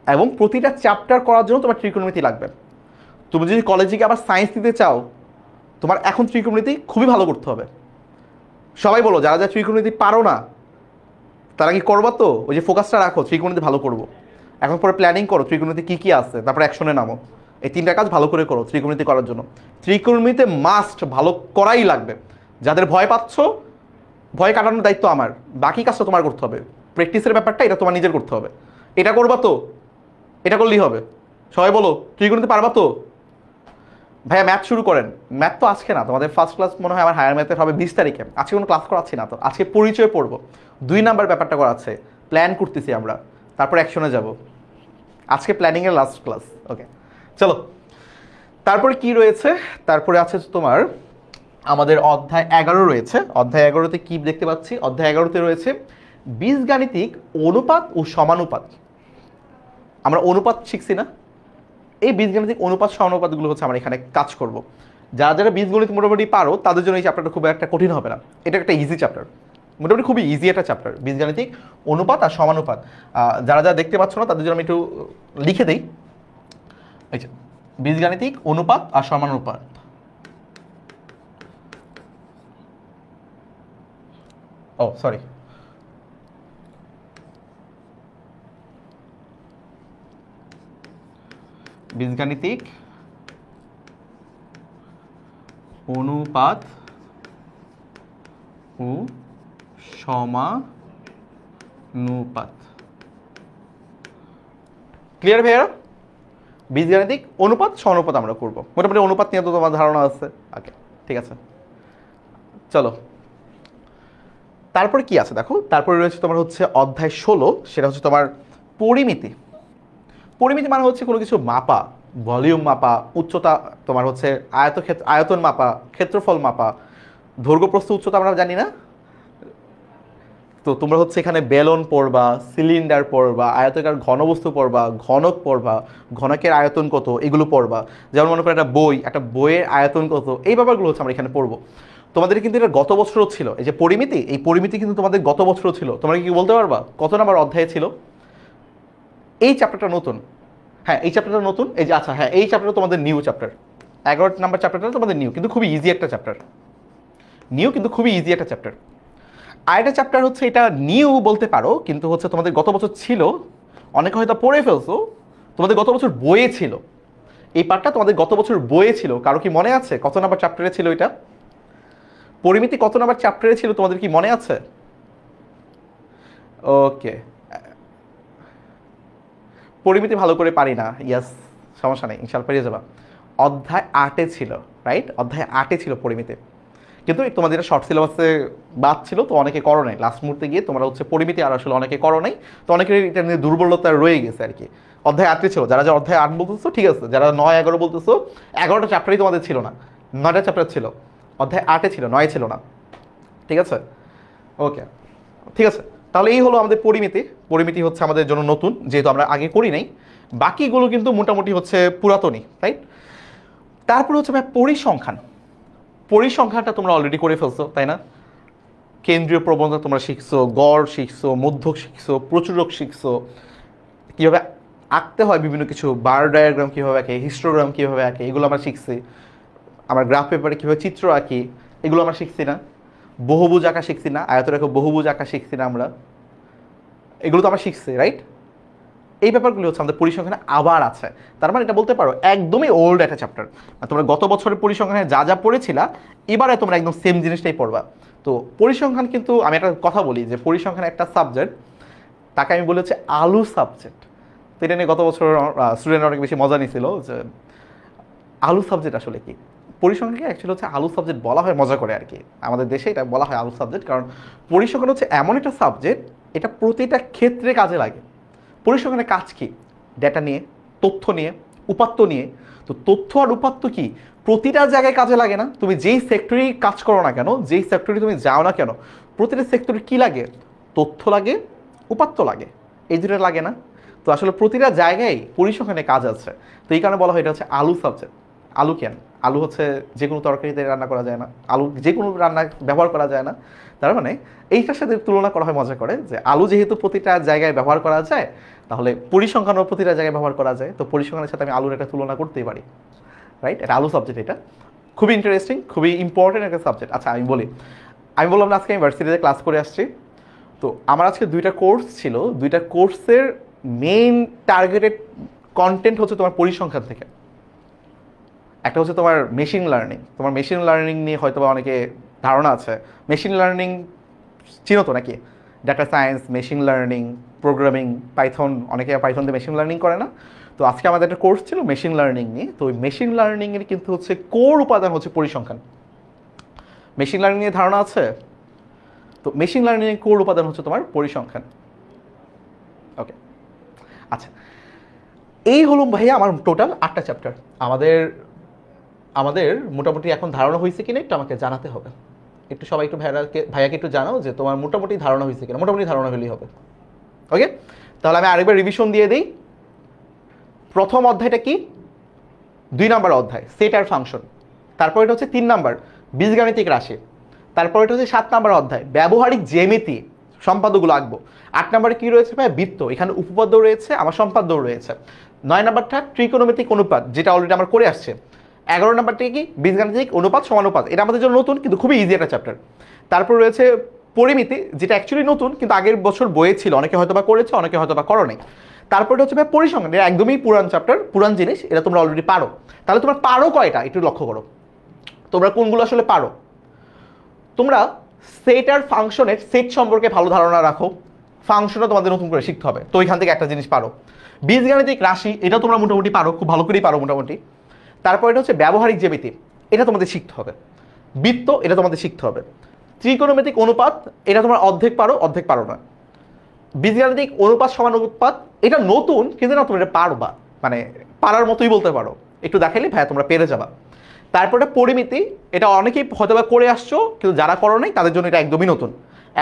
এবং প্রতিটা চ্যাপ্টার করার জন্য তোমার ত্রিকোণমিতি লাগবে। তুমি যদি কলেজে গিয়ে আবার সায়েন্স নিতে চাও, তোমার এখন ত্রিকোণমিতি খুবই ভালো করতে হবে। সবাই বলো যারা যারা ত্রিকোণমিতি পারো না তারা কি করবা? তো ওই যে ফোকাসটা রাখো ত্রিকোণমিতি ভালো করবো। এখন পরে প্ল্যানিং করো ত্রিকোণমিতি কী কী আছে, তারপর অ্যাকশনে নামো। এই 3টা কাজ ভালো করে করো ত্রিকোণমিতি করার জন্য। ত্রিকোণমিতিতে মাস্ট ভালো করাই লাগবে। যাদের ভয় পাচ্ছ, ভয় কাটানোর দায়িত্ব আমার, বাকি কাজটা তোমার করতে হবে। প্র্যাকটিসের ব্যাপারটা এটা তোমার নিজের করতে হবে। এটা করবা তো, এটা করলেই হবে। সবাই বলো ত্রিকোণমিতি পারবা তো? ভাইয়া ম্যাথ শুরু করেন। ম্যাথ তো আজকে না, তোমাদের ফার্স্ট ক্লাস মনে হয় আমার হায়ার ম্যাথের হবে 20 তারিখে। আজকে কোনো ক্লাস করাচ্ছি না তো, আজকে পরিচয় পড়বো। 2 নাম্বার ব্যাপারটা করাচ্ছে, প্ল্যান করতেছি আমরা, তারপর অ্যাকশনে যাব। আজকে প্ল্যানিংয়ের লাস্ট ক্লাস। ওকে চলো, তারপরে কি রয়েছে? তারপরে আছে তোমার আমাদের অধ্যায় 11 রয়েছে। অধ্যায় 11তে কি দেখতে পাচ্ছি? অধ্যায় 11তে রয়েছে বীজগাণিতিক অনুপাত ও সমানুপাত। আমরা অনুপাত শিখছি না? এই বীজগাণিতিক অনুপাত সমানুপাতগুলো হচ্ছে আমরা এখানে কাজ করব। যারা যারা বীজগণিত মোটামুটি পারো তাদের জন্য এই চ্যাপ্টারটা খুব একটা কঠিন হবে না। এটা একটা ইজি চ্যাপ্টার, মোটামুটি খুবই ইজি একটা চ্যাপ্টার, বীজগাণিতিক অনুপাত আর সমানুপাত। যারা যারা দেখতে পাচ্ছ না তাদের জন্য আমি একটু লিখে দিই। এই যে বীজগাণিতিক অনুপাত আর সমানুপাত। ও সরি, বীজগাণিতিক অনুপাত ও সমানুপাত। ক্লিয়ার ভাইয়া? বীজগাণিতিক অনুপাত সমানুপাত আমরা করব। মোটামুটি অনুপাত নিয়ে তো তোমার ধারণা আছে। ওকে ঠিক আছে, চলো তারপরে কি আছে দেখো। তারপরে রয়েছে তোমার হচ্ছে অধ্যায় 16, সেটা হচ্ছে তোমার পরিমিতি। পরিমিতি মানে হচ্ছে কোনো কিছু মাপা, ভলিউম মাপা, উচ্চতা, তোমার হচ্ছে আয়তন মাপা, ক্ষেত্রফল মাপা, দৈর্ঘ্য প্রস্থ উচ্চতা আমরা জানি না। তো তোমরা হচ্ছে এখানে বেলন পড়বা, সিলিন্ডার পড়বা, আয়তাকার ঘনবস্তু পড়বা, ঘনক পড়বা, ঘনকের আয়তন কত এগুলো পড়বা। যেমন মনে করো একটা বই, একটা বইয়ের আয়তন কত, এই ব্যাপারগুলো হচ্ছে আমরা এখানে পড়বো। তোমাদের কিন্তু এটা গত বছরও ছিল, এই যে পরিমিতি, এই পরিমিতি কিন্তু তোমাদের গত বছরও ছিল। তোমরা কি বলতে পারবা কত নাম্বার অধ্যায়ে ছিল? এই চ্যাপ্টারটা নতুন, হ্যাঁ এই চ্যাপ্টারটা নতুন। এই যে আচ্ছা হ্যাঁ, এই চ্যাপ্টারটা তোমাদের নিউ চ্যাপ্টার। 11 নাম্বার চ্যাপ্টারটা তোমাদের নিউ, কিন্তু খুবই ইজি একটা চ্যাপ্টার। নিউ কিন্তু খুবই ইজি একটা চ্যাপ্টার। আরেকটা চ্যাপ্টার হচ্ছে এটা নিউ বলতে পারো, কিন্তু হচ্ছে তোমাদের গত বছর ছিল, অনেকে হয়তো পড়ে ফেলছো, তোমাদের গত বছর বইয়ে ছিল। এই পার্টটা তোমাদের গত বছর বইয়ে ছিল। কারো কি মনে আছে কত নাম্বার চ্যাপ্টারে ছিল এটা? পরিমিতি কত নাম্বার চ্যাপ্টারে ছিল তোমাদের কি মনে আছে? ওকে, পরিমিতি ভালো করে পারি না, ইয়াস সমস্যা নেই, ইনশাল্লাহ পেরিয়ে যাবা। অধ্যায় 8-এ ছিল, রাইট? অধ্যায় 8-এ ছিল পরিমিতি, কিন্তু তোমাদের এটা শর্ট সিলেবাসে বাদ ছিল, তো অনেকে করো নাই। লাস্ট মুহূর্তে গিয়ে তোমরা হচ্ছে পরিমিতি আর আসলে অনেকে করো নাই, তো অনেকের এটা নিয়ে দুর্বলতা রয়ে গেছে আর কি। অধ্যায় 8-এ ছিল, যারা যারা অধ্যায় 8 বলতেছো ঠিক আছে, যারা 9-11 বলতেছো, 11টা চ্যাপ্টারই তোমাদের ছিল না, 9টা চ্যাপ্টার ছিল। অধ্যায় 8-এ ছিল, 9-এ ছিল না, ঠিক আছে? ওকে ঠিক আছে, তাহলে এই হলো আমাদের পরিমিতি। পরিমিতি হচ্ছে আমাদের জন্য নতুন, যেহেতু আমরা আগে করি নাই। বাকিগুলো কিন্তু মোটামুটি হচ্ছে পুরাতনই, রাইট? তারপরে হচ্ছে ভাই পরিসংখ্যান। পরিসংখ্যানটা তোমরা অলরেডি করে ফেলছো, তাই না? কেন্দ্রীয় প্রবণতা তোমরা শিখছো, গড় শিখছো, মধ্যক শিখছো, প্রচুরক শিখছো, কীভাবে আঁকতে হয় বিভিন্ন কিছু, বার ডায়াগ্রাম কীভাবে আঁকে, হিস্টোগ্রাম কীভাবে আঁকে, এগুলো আমরা শিখছি। আমার গ্রাফ পেপারে কীভাবে চিত্র আঁকি, এগুলো আমরা শিখছি না? বহুভুজ আঁকা শিখছি না? আয়তরেখা বহুভুজ আঁকা শিখছি না আমরা? এগুলো তো আমরা শিখছি, রাইট? এই ব্যাপারগুলো হচ্ছে আমাদের পরিসংখ্যানে আবার আছে। তার মানে এটা বলতে পারো একদমই ওল্ড একটা চ্যাপ্টার। তোমরা গত বছরের পরিসংখ্যানে যা যা পড়েছিলা, এবারে তোমরা একদম সেম জিনিসটাই পড়বা। তো পরিসংখ্যান কিন্তু আমি একটা কথা বলি যে পরিসংখ্যান একটা সাবজেক্ট, তাকে আমি বলি হচ্ছে আলু সাবজেক্ট। তো এটা নিয়ে গত বছর স্টুডেন্টরা অনেক বেশি মজা নিয়েছিল যে আলু সাবজেক্ট আসলে কি। পরিসংখ্যানকে অ্যাকচুয়ালি হচ্ছে আলু সাবজেক্ট বলা হয় মজা করে আর কি, আমাদের দেশে এটা বলা হয় আলু সাবজেক্ট, কারণ পরিসংখ্যান হচ্ছে এমন একটা সাবজেক্ট, এটা প্রতিটা ক্ষেত্রে কাজে লাগে। পরিসংখ্যানের কাজ কি? ডেটা নিয়ে, তথ্য নিয়ে, উপাত্ত নিয়ে। তো তথ্য আর উপাত্ত কি প্রতিটা জায়গায় কাজে লাগে না? তুমি যেই সেক্টরেই কাজ করো না কেন, যেই সেক্টরে তুমি যাও না কেন, প্রতিটা সেক্টরে কি লাগে? তথ্য লাগে, উপাত্ত লাগে, এই দুটো লাগে না? তো আসলে প্রতিটা জায়গায় পরিসংখ্যানে কাজ আছে। তো এই কারণে বলা হয় এটা হচ্ছে আলু সাবজেক্ট। আলু কেন? আলু হচ্ছে যে কোনো তরকারিতে রান্না করা যায় না, আলু যে কোনো রান্না ব্যবহার করা যায় না। তার মানে এইটার সাথে তুলনা করা হয় মজা করে যে আলু যেহেতু প্রতিটা জায়গায় ব্যবহার করা যায়, তাহলে পরিসংখ্যানও প্রতিটা জায়গায় ব্যবহার করা যায়। তো পরিসংখ্যানের সাথে আমি আলুর একটা তুলনা করতেই পারি, রাইট? এটা আলু সাবজেক্ট, এটা খুবই ইন্টারেস্টিং, খুবই ইম্পর্টেন্ট একটা সাবজেক্ট। আচ্ছা আমি বললাম না আজকে আমি ভার্সিটিতে ক্লাস করে আসছি। তো আমার আজকে দুইটা কোর্স ছিল, দুইটা কোর্সের মেইন টার্গেটেড কন্টেন্ট হচ্ছে তোমার পরিসংখ্যান থেকে। একটা হচ্ছে তোমার মেশিন লার্নিং। তোমার মেশিন লার্নিং নিয়ে হয়তো বা অনেকে ধারণা আছে। মেশিন লার্নিং চিনো তো নাকি? Data science, machine learning, programming, Python, অনেকে পাইথন দিয়ে মেশিন লার্নিং করে না? তো আজকে আমাদের একটা কোর্স ছিল মেশিন লার্নিং নিয়ে। তো ওই মেশিন লার্নিংয়ের কিন্তু হচ্ছে কোর উপাদান হচ্ছে পরিসংখ্যান। মেশিন লার্নিং নিয়ে ধারণা আছে? তো মেশিন লার্নিংয়ের কোর উপাদান হচ্ছে তোমার পরিসংখ্যান। ওকে, আচ্ছা, এই হলো ভাইয়া আমার টোটাল 8টা চ্যাপ্টার। আমাদের আমাদের মোটামুটি এখন ধারণা হয়েছে কিনা একটু আমাকে জানাতে হবে। একটু সবাই একটু ভাইয়াকে একটু জানাও যে তোমার মোটামুটি ধারণা হয়েছে কিনা। মোটামুটি ধারণা হলেই হবে। ওকে, তাহলে আমি আরেকবার রিভিশন দিয়ে দিই। প্রথম অধ্যায়টা কি? 2 নাম্বার অধ্যায়, সেট আর ফাংশন। তারপর এটা হচ্ছে 3 নাম্বার, বীজগাণিতিক রাশি। তারপর এটা হচ্ছে 7 নাম্বার অধ্যায়, ব্যবহারিক জ্যামিতি, সম্পাদ্যগুলো আঁকবো। 8 নাম্বারে কি রয়েছে ভাই? বৃত্ত। এখানে উপপাদ্য রয়েছে, আমার সম্পাদ্যও রয়েছে। 9 নাম্বারটা ত্রিকোণমিতিক অনুপাত, যেটা অলরেডি আমরা করে আসছে। 11 নাম্বারটা কি? বীজগাণিতিক অনুপাত সমানুপাত। এটা আমাদের জন্য নতুন কিন্তু খুবই ইজি একটা চ্যাপ্টার। তারপর রয়েছে পরিমিতি, যেটা অ্যাকচুয়ালি নতুন কিন্তু আগের বছর বইয়ে ছিল, অনেকে হয়তো বা করেছে, অনেকে হয়তো বা করো নাই। তারপরে হচ্ছে ভাই পরিসংখ্যান, এটা একদমই পুরান চ্যাপ্টার, পুরান জিনিস, এটা তোমরা অলরেডি পারো। তাহলে তোমরা পারো কয়টা একটু লক্ষ্য করো, তোমরা কোনগুলো আসলে পারো। তোমরা সেট আর ফাংশনের সেট সম্পর্কে ভালো ধারণা রাখো, ফাংশনও তোমাদের নতুন করে শিখতে হবে, তো ওইখান থেকে একটা জিনিস পারো। বীজগাণিতিক রাশি, এটা তোমরা মোটামুটি পারো, খুব ভালো করেই পারো মোটামুটি। তারপর এটা হচ্ছে ব্যবহারিক জ্যামিতি, এটা তোমাদের শিখতে হবে। বৃত্ত, এটা তোমাদের শিখতে হবে। ত্রিকোণমিতিক অনুপাত, এটা তোমরা অর্ধেক পারো, অর্ধেক পারো না। বীজগাণিতিক অনুপাত সমানুপাত, এটা নতুন কিন্তু না তোমরা এটা পারবা, মানে পারার মতোই বলতে পারো, একটু দেখাইলে ভাইয়া তোমরা পেরে যাবা। তারপরে পরিমিতি, এটা অনেকেই হয়তো বা করে আসছো, কিন্তু যারা করো নাই তাদের জন্য এটা একদমই নতুন।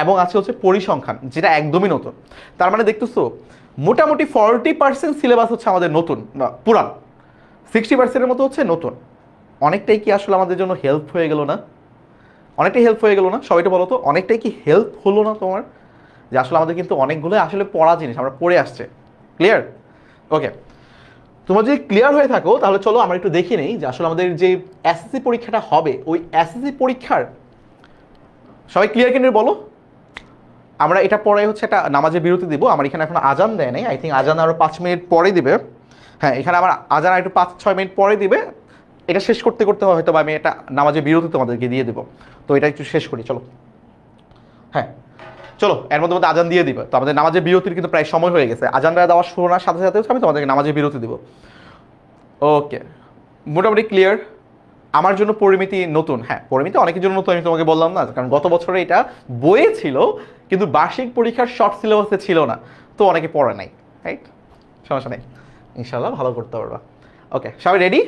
এবং আছে হচ্ছে পরিসংখ্যান, যেটা একদমই নতুন। তার মানে দেখতেছো মোটামুটি 40% সিলেবাস হচ্ছে আমাদের নতুন, পুরান। 60%-এর মতো হচ্ছে নতুন। অনেকটাই কি আসলে আমাদের জন্য হেল্প হয়ে গেল না? অনেকটাই হেল্প হয়ে গেল না? সবাইটা বলো তো, অনেকটাই কি হেল্প হলো না তোমার? যে আসলে আমাদের কিন্তু অনেকগুলো আসলে পড়া জিনিস আমরা পড়ে আসছে। ক্লিয়ার? ওকে, তোমরা যদি ক্লিয়ার হয়ে থাকো তাহলে চলো আমরা একটু দেখে নেই যে আসলে আমাদের যে এসএসসি পরীক্ষাটা হবে, ওই এসএসসি পরীক্ষার সবাই ক্লিয়ার কিনে বলো। আমরা এটা পরে হচ্ছে একটা নামাজের বিরতি দিব। আমার এখানে এখন আজান দেয় নাই, আই থিঙ্ক আজান আরও 5 মিনিট পরে দিবে। হ্যাঁ, এখানে আমার আজান একটু 5-6 মিনিট পরে দিবে। এটা শেষ করতে করতে হয়তো আমি এটা নামাজের বিরতি তোমাদেরকে দিয়ে দেবো। তো এটা একটু শেষ করি চলো। হ্যাঁ চলো, এর মধ্যে মধ্যে আজান দিয়ে দিবে। তো আমাদের নামাজের বিরতির কিন্তু প্রায় সময় হয়ে গেছে। আজানটা দেওয়ার শোনার সাথে সাথে আমি তোমাদেরকে নামাজের বিরতি দিব। ওকে, মোটামুটি ক্লিয়ার। আমার জন্য পরিমিতি নতুন। হ্যাঁ, পরিমিতি অনেকের জন্য নতুন, আমি তোমাকে বললাম না, কারণ গত বছরে এটা বইয়ে ছিল কিন্তু বার্ষিক পরীক্ষার শর্ট সিলেবাসে ছিল না, তো অনেকে পড়ে নাই, রাইট? সমস্যা নেই, ইনশাল্লাহ ভালো করতে পারবা। ওকে, সবাই রেডি?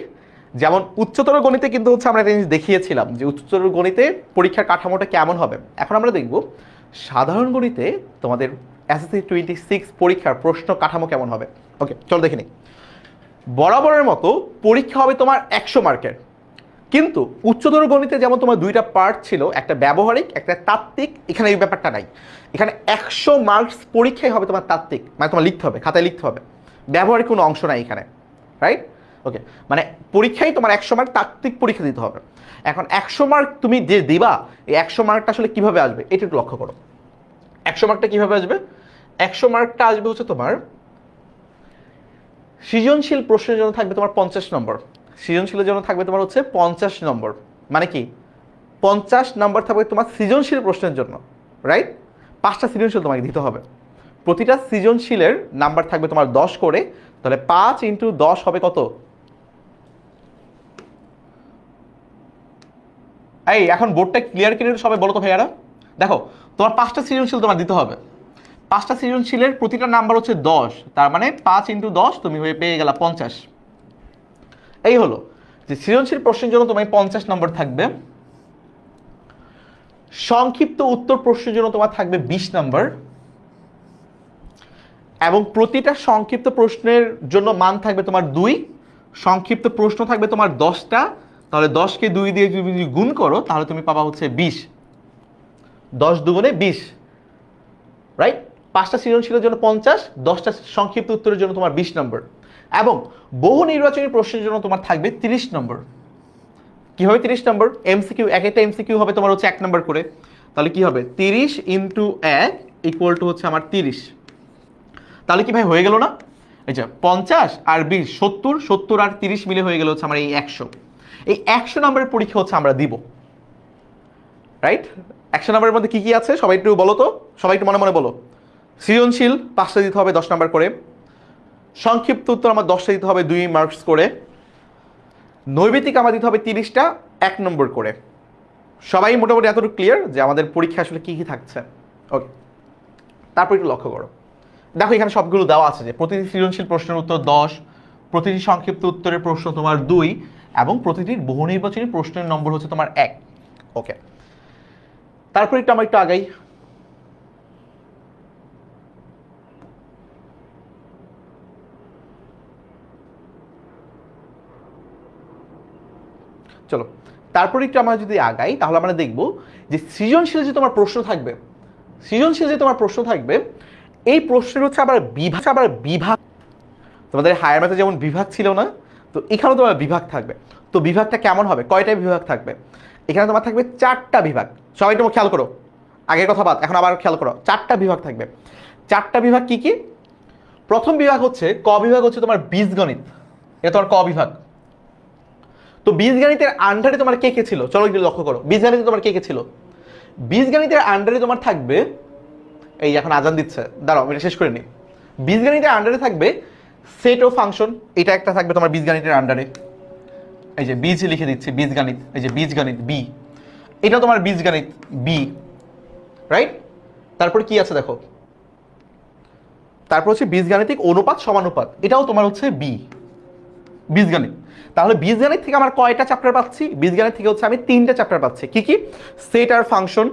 যেমন উচ্চতর গণিতে কিন্তু হচ্ছে আমরা একটা জিনিস দেখিয়েছিলাম যে উচ্চতর গণিতে পরীক্ষার কাঠামোটা কেমন হবে। এখন আমরা দেখব সাধারণ গণিতে তোমাদের এসএসসি 26 পরীক্ষার প্রশ্ন কাঠামো কেমন হবে? ওকে, চলো দেখে নিই। বরাবরের মতো পরীক্ষা হবে তোমার 100 মার্কের, কিন্তু উচ্চতর গণিতে যেমন তোমার দুইটা পার্ট ছিল, একটা ব্যবহারিক একটা তাত্ত্বিক, এখানে এই ব্যাপারটা নাই। এখানে 100 মার্কস পরীক্ষায় হবে তোমার তাত্ত্বিক, মানে তোমার লিখতে হবে, খাতায় লিখতে হবে, ব্যবহারিক কোনো অংশ নাই এখানে, রাইট? ওকে, মানে পরীক্ষায় তোমার 100 মার্ক তাত্ত্বিক পরীক্ষা দিতে হবে। এখন 100 মার্ক তুমি যে দিবা, এই 100 মার্কটা আসলে কিভাবে আসবে এটা একটু লক্ষ্য করো। 100 মার্কটা কিভাবে আসবে? 100 মার্কটা আসবে হচ্ছে তোমার সৃজনশীল প্রশ্নের জন্য থাকবে তোমার 50 নম্বর। সৃজনশীলের জন্য থাকবে তোমার হচ্ছে 50 নম্বর। মানে কি 50 নম্বর থাকবে তোমার সৃজনশীল প্রশ্নের জন্য, রাইট? 5টা সৃজনশীল তোমাকে দিতে হবে, প্রতিটা সৃজনশীলের নাম্বার থাকবে তোমার 10 করে, তাহলে 5 × 10 হবে কত? এই এখন বোর্ডটা ক্লিয়ার করে সবাই বলো তো ভাইয়ারা। দেখো তোমার 5টা সৃজনশীল তোমার দিতে হবে, 5টা সৃজনশীলের প্রতিটা নাম্বার হচ্ছে 10, তার মানে 5 × 10 তুমি হয়ে পেয়ে গেলা 50। এই হলো যে সৃজনশীল প্রশ্নের জন্য তোমার 50 নম্বর থাকবে। সংক্ষিপ্ত উত্তর প্রশ্নের জন্য তোমার থাকবে 20 নম্বর, এবং প্রতিটা সংক্ষিপ্ত প্রশ্নের জন্য মান থাকবে তোমার 2। সংক্ষিপ্ত প্রশ্ন থাকবে তোমার 10টা, তাহলে 10কে 2 দিয়ে তুমি যদি গুণ করো তাহলে তুমি পাবা হচ্ছে 20। 10 দুগুণে 20, রাইট? 5টা সৃজনশীলের জন্য 50, 10টা সংক্ষিপ্ত উত্তরের জন্য তোমার 20 নম্বর, এবং বহু নির্বাচনী প্রশ্নের জন্য তোমার থাকবে 30 নম্বর। কি হবে 30 নম্বর? এমসিকিউ, এক একটা এমসিকিউ হবে তোমার হচ্ছে 1 নম্বর করে, তাহলে কি হবে 30 × 1 = হচ্ছে আমার 30। তাহলে কি ভাই হয়ে গেল না? এই যে 50 আর 20 70, 70 আর 30 মিলে হয়ে গেল হচ্ছে আমার এই 100। এই 100 নম্বরের পরীক্ষা হচ্ছে আমরা দিব, রাইট? 100 নম্বরের মধ্যে কি কি আছে সবাই একটু বলো তো, সবাই একটু মনে মনে বলো। সৃজনশীল 5টা দিতে হবে 10 নম্বর করে, সংক্ষিপ্ত উত্তর আমার 10টা দিতে হবে 2 মার্কস করে, নৈবেদিক আমার দিতে হবে 30টা 1 নম্বর করে। সবাই মোটামুটি এতটুকু ক্লিয়ার যে আমাদের পরীক্ষা আসলে কি কি থাকছে? ওকে, তারপর একটু লক্ষ্য করো, দেখো এখানে সবগুলো দেওয়া আছে যে প্রতিটি সৃজনশীল প্রশ্নের উত্তর 10, প্রতিটি সংক্ষিপ্ত উত্তরের প্রশ্ন তোমার 2, এবং প্রতিটির বহু নির্বাচনী প্রশ্নের নম্বর হচ্ছে তোমার 1। ওকে, তারপর একটু আমরা একটু আগাই। চলো তারপর একটু আমরা যদি আগাই তাহলে আমরা দেখব যে সৃজনশীল যে তোমার প্রশ্ন থাকবে, সৃজনশীল যে তোমার প্রশ্ন থাকবে, এই প্রশ্নের হচ্ছে আবার বিভাগ। তোমাদের হায়ার ম্যাথে যেমন বিভাগ ছিল না, তো এখানেও তোমার বিভাগ থাকবে। তো বিভাগটা কেমন হবে? কয়টা বিভাগ থাকবে? এখানে তোমার থাকবে 4টা বিভাগ। সবাই তোমার খেয়াল করো, আগের কথা বাদ, এখন আবার খেয়াল করো, 4টা বিভাগ থাকবে। 4টা বিভাগ কি কি? প্রথম বিভাগ হচ্ছে ক বিভাগ, হচ্ছে তোমার বীজগণিত, এটা তোমার ক বিভাগ। তো বীজগণিতের আন্ডারে তোমার কে কে ছিল? চলো একটু লক্ষ্য করো, বীজগণিতে তোমার কে কে ছিল? বীজগণিতের আন্ডারে তোমার থাকবে, এই এখন আজান দিচ্ছে, দাঁড়াও এটা শেষ করে নি। বীজগণিতের আন্ডারে থাকবে সেট ও ফাংশন, এটা একটা থাকবে তোমার বীজগণিতের আন্ডারে। এই যে বীজ লিখে দিচ্ছি, বীজগণিত, এই যে বীজগণিত বি, এটা তোমার বীজগণিত বি, রাইট? তারপর কি আছে দেখো, তারপর হচ্ছে বীজগাণিতিক অনুপাত সমানুপাত, এটাও তোমার হচ্ছে বি, বীজগণিত। তাহলে বীজগণিত থেকে আমার কয়টা চ্যাপ্টার পাচ্ছি? বীজগণিত থেকে হচ্ছে আমি 3টা চ্যাপ্টার পাচ্ছি। কি কি? সেট আর ফাংশন,